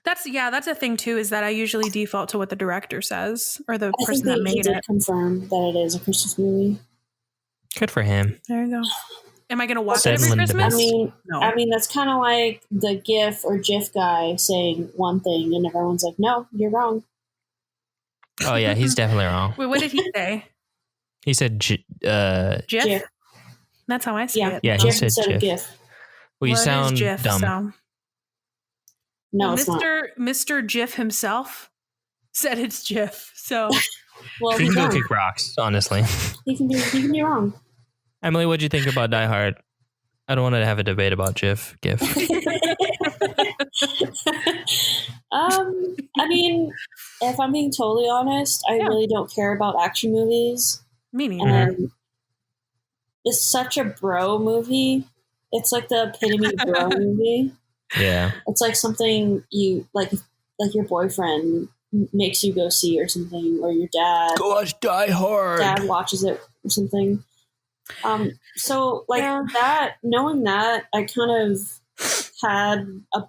that's a thing too. Is that I usually default to what the director says or the person that made it. Confirm that it is a Christmas movie. Good for him. There you go. Am I going to watch it every Christmas? I mean, that's kind of like the GIF or GIF guy saying one thing, and everyone's like, "No, you're wrong." Oh yeah, he's definitely wrong. Wait, what did he say? He said GIF. That's how I say it. Yeah, he said GIF. Well, you sound GIF, dumb. So. No, Mr. GIF himself said it's GIF. So, well, he can go kick rocks. Honestly, he can be wrong. Emily, what'd you think about Die Hard? I don't want to have a debate about GIF. I mean, if I'm being totally honest, I really don't care about action movies. Me neither. And it's such a bro movie. It's like the epitome bro movie. Yeah. It's like something you like your boyfriend makes you go see or something, or your dad. Go watch Die Hard. Dad watches it or something. So that, knowing that, I kind of had a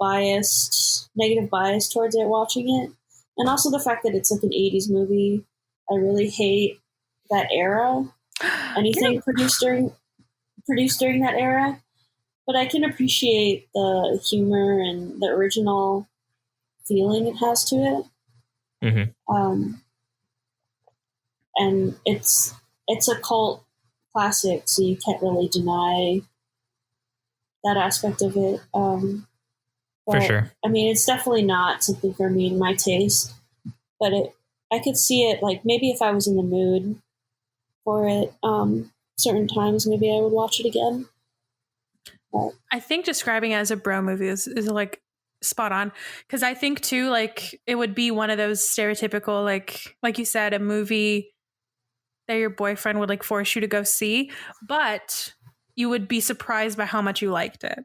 negative bias towards it watching it. And also the fact that it's like an 80s movie. I really hate that era. Anything produced during that era. But I can appreciate the humor and the original feeling it has to it. Mm-hmm. And it's a cult classic, so you can't really deny that aspect of it. For sure. I mean, it's definitely not something for me in my taste, but I could see it, like, maybe if I was in the mood for it, certain times, maybe I would watch it again. But I think describing it as a bro movie is like spot on, because I think too, like, it would be one of those stereotypical, like you said, a movie that your boyfriend would like force you to go see, but you would be surprised by how much you liked it.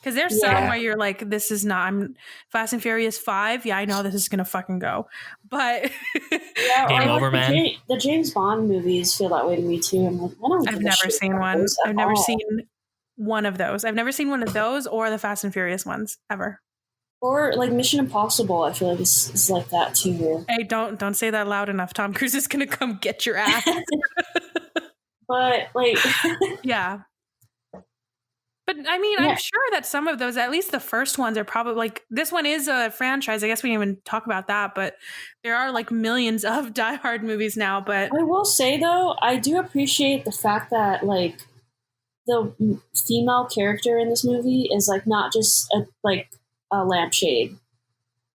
Because there's some where you're like, this is not, I'm Fast and Furious 5. Yeah, I know this is going to fucking go. But Game over, man. The James Bond movies feel that way to me too. I'm like, I've never seen one. I've never seen one of those. I've never seen one of those or the Fast and Furious ones ever. Or like Mission Impossible, I feel like it's like that too. Hey, don't say that loud enough. Tom Cruise is going to come get your ass. But like, yeah. But I mean, I'm sure that some of those, at least the first ones, are probably like, this one is a franchise. I guess we didn't even talk about that, but there are like millions of Die Hard movies now. But I will say though, I do appreciate the fact that like the female character in this movie is like not just a lampshade.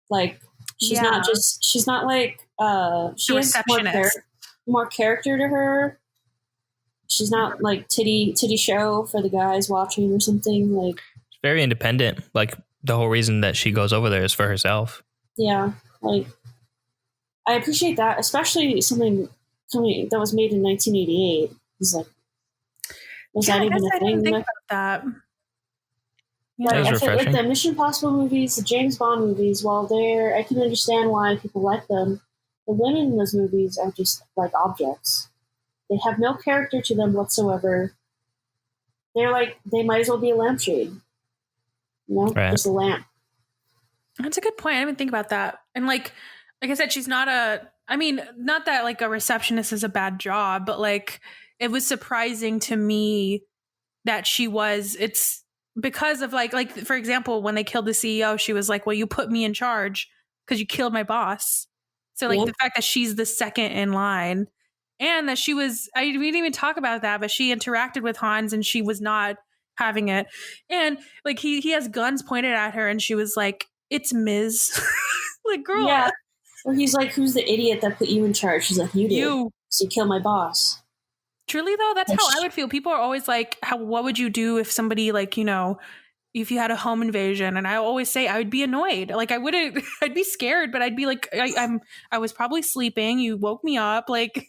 Like she's not like she has more character to her. She's not like titty show for the guys watching or something. Like, it's very independent. Like the whole reason that she goes over there is for herself. Yeah, like I appreciate that, especially something that was made in 1988. It's like, was that even a thing? I didn't think about that. Like, I feel like the Mission Impossible movies, the James Bond movies, while I can understand why people like them. The women in those movies are just like objects. They have no character to them whatsoever. They're like, they might as well be a lampshade. You know, just a lamp. That's a good point. I didn't even think about that. And like I said, she's not not that like a receptionist is a bad job, but like it was surprising to me that she was, it's because of like, for example, when they killed the CEO, she was like, well, you put me in charge because you killed my boss. So like the fact that she's the second in line. And that we didn't even talk about that, but she interacted with Hans and she was not having it. And like he has guns pointed at her and she was like, it's Ms. Like, girl. Yeah. Or he's like, who's the idiot that put you in charge? She's like, you did. So you killed my boss. Truly though, that's how I would feel. People are always like, what would you do if somebody like, you know, if you had a home invasion? And I always say I would be annoyed. Like I'd be scared, but I'd be like, I was probably sleeping. You woke me up. Like,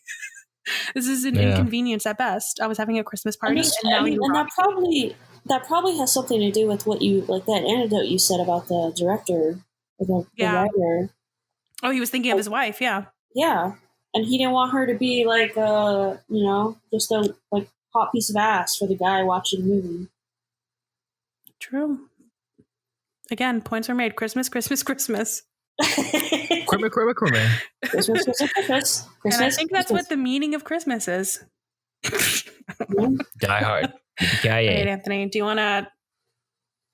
this is an inconvenience at best. I was having a Christmas party, that probably has something to do with what you like, that anecdote you said about the director or the writer. Oh, he was thinking of his wife. Yeah, and he didn't want her to be like just a like hot piece of ass for the guy watching the movie. True. Again, points are made. Christmas. Christmas. Christmas. And I think that's what the meaning of Christmas is. Die Hard. Right, Anthony, do you want to...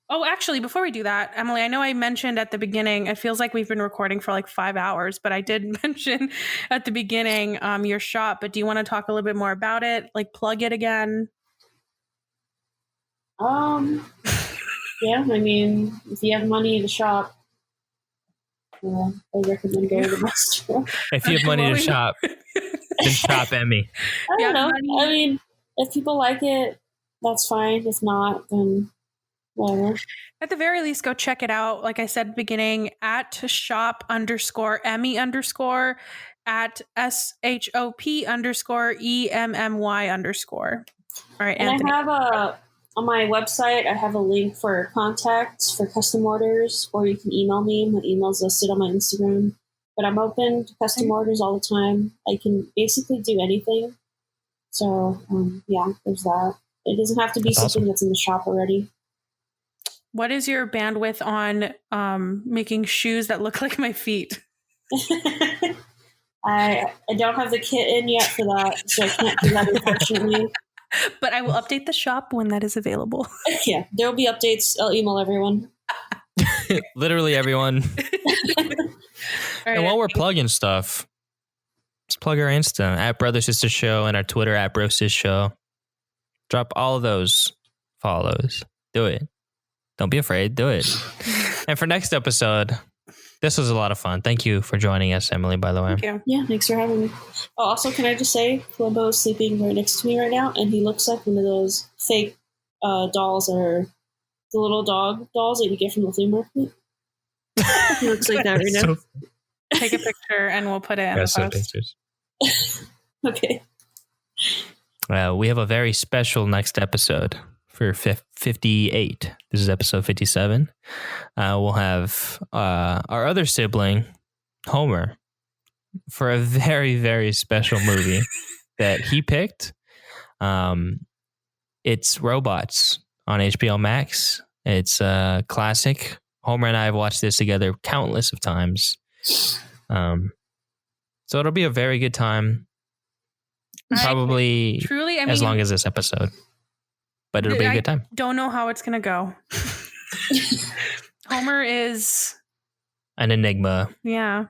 Oh, actually, before we do that, Emily, I know I mentioned at the beginning, it feels like we've been recording for like 5 hours, but I did mention at the beginning your shop, but do you want to talk a little bit more about it? Like plug it again? Yeah, I mean, if you have money to shop, I recommend going to the store. If you have money to shop, then shop Emmy. I don't know. I mean, if people like it, that's fine. If not, then whatever. At the very least, go check it out. Like I said at the beginning, at shop_Emmy_ at SHOP_EMMY_. All right, and Anthony. I have on my website, I have a link for contacts for custom orders, or you can email me. My email's listed on my Instagram. But I'm open to custom orders all the time. I can basically do anything. So, there's that. It doesn't have to be something that's in the shop already. what is your bandwidth on making shoes that look like my feet? I don't have the kit in yet for that, so I can't do that, unfortunately. But I will update the shop when that is available. Yeah, there will be updates. I'll email everyone. Literally everyone. All And while we're plugging stuff, let's plug our Insta at Brother Sister Show and our Twitter at Bro Sis Show. Drop all of those follows. Do it. Don't be afraid. Do it. And for next episode, this was a lot of fun. Thank you for joining us, Emalee, by the way. Thank you. Yeah, thanks for having me. Oh, also, can I just say, Columbo is sleeping right next to me right now, and he looks like one of those fake dolls, or the little dog dolls that you get from the flea market. He looks like that right now. Take a picture and we'll put it in the post. Pictures. Okay. We have a very special next episode for 58. This is episode 57. We'll have our other sibling, Homer, for a very, very special movie that he picked. It's Robots on HBO Max. It's a classic. Homer and I have watched this together countless of times. So it'll be a very good time. Probably Truly, as long as this episode. But it'll be a good time. Don't know how it's going to go. Homer is An enigma. Yeah.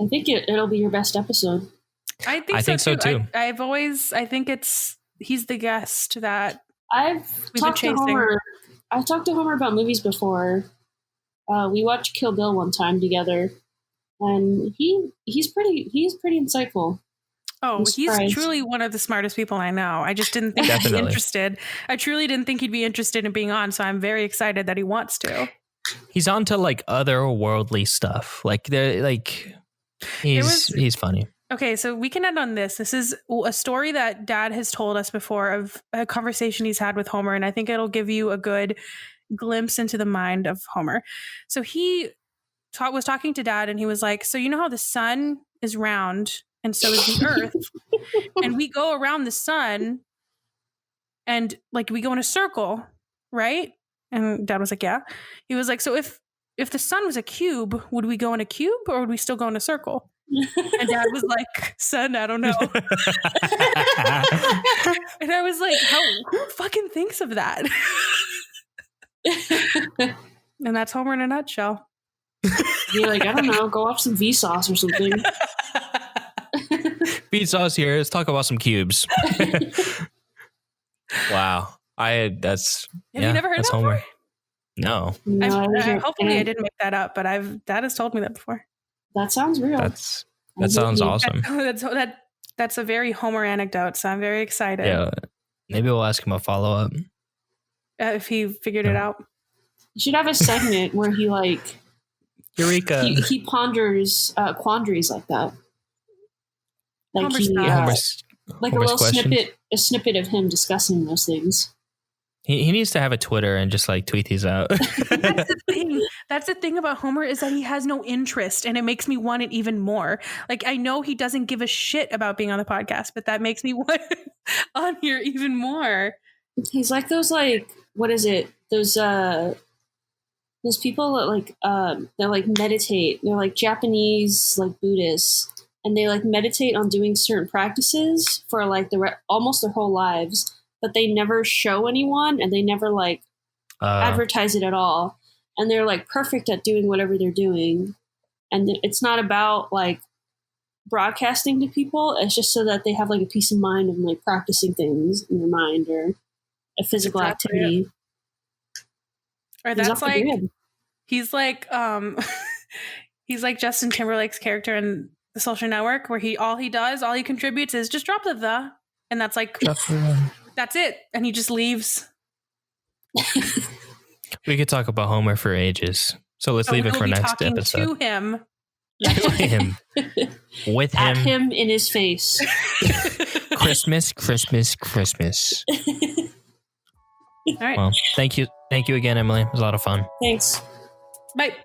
I think it'll be your best episode. I think so too. I think he's the guest that I've talked to Homer about movies before. We watched Kill Bill one time together, and he's pretty insightful. Oh, he's truly one of the smartest people I know. I just didn't think he'd be interested. I truly didn't think he'd be interested in being on, so I'm very excited that he wants to. He's on to like otherworldly stuff. He's funny. Okay, so we can end on this. This is a story that Dad has told us before of a conversation he's had with Homer, and I think it'll give you a good glimpse into the mind of Homer. So he was talking to Dad, and he was like, so you know how the sun is round and so is the earth, and we go around the sun and like we go in a circle, right? And Dad was like, yeah. He was like, so if the sun was a cube, would we go in a cube or would we still go in a circle? And Dad was like, son, I don't know. And I was like, who fucking thinks of that? And that's Homer in a nutshell. You're like, I don't know, go watch some Vsauce or something. Vsauce here. Let's talk about some cubes. Wow. Have you never heard that Homer before? No. Hopefully I didn't make that up, but Dad has told me that before. That sounds real. That sounds awesome. That's a very Homer anecdote, so I'm very excited. Yeah. Maybe we'll ask him a follow-up. If he figured it out. You should have a segment where he like Eureka. He ponders quandaries like that. Like Homer's like a little snippet of him discussing those things. He needs to have a Twitter and just like tweet these out. That's the thing. That's the thing about Homer is that he has no interest, and it makes me want it even more. Like, I know he doesn't give a shit about being on the podcast, but that makes me want on here even more. He's like those, like, what is it? Those people that like they like meditate. They're like Japanese like Buddhists, and they like meditate on doing certain practices for like almost their whole lives. But they never show anyone, and they never like advertise it at all. And they're like perfect at doing whatever they're doing. And it's not about like broadcasting to people. It's just so that they have like a peace of mind of like practicing things in their mind or a physical activity. Or that's like he's like he's like Justin Timberlake's character in The Social Network, where all he contributes is just drop the, and that's like. That's it. And he just leaves. We could talk about Homer for ages. So let's leave it for next episode. To him. With him. At him in his face. Christmas. All right. Well, thank you. Thank you again, Emalee. It was a lot of fun. Thanks. Bye.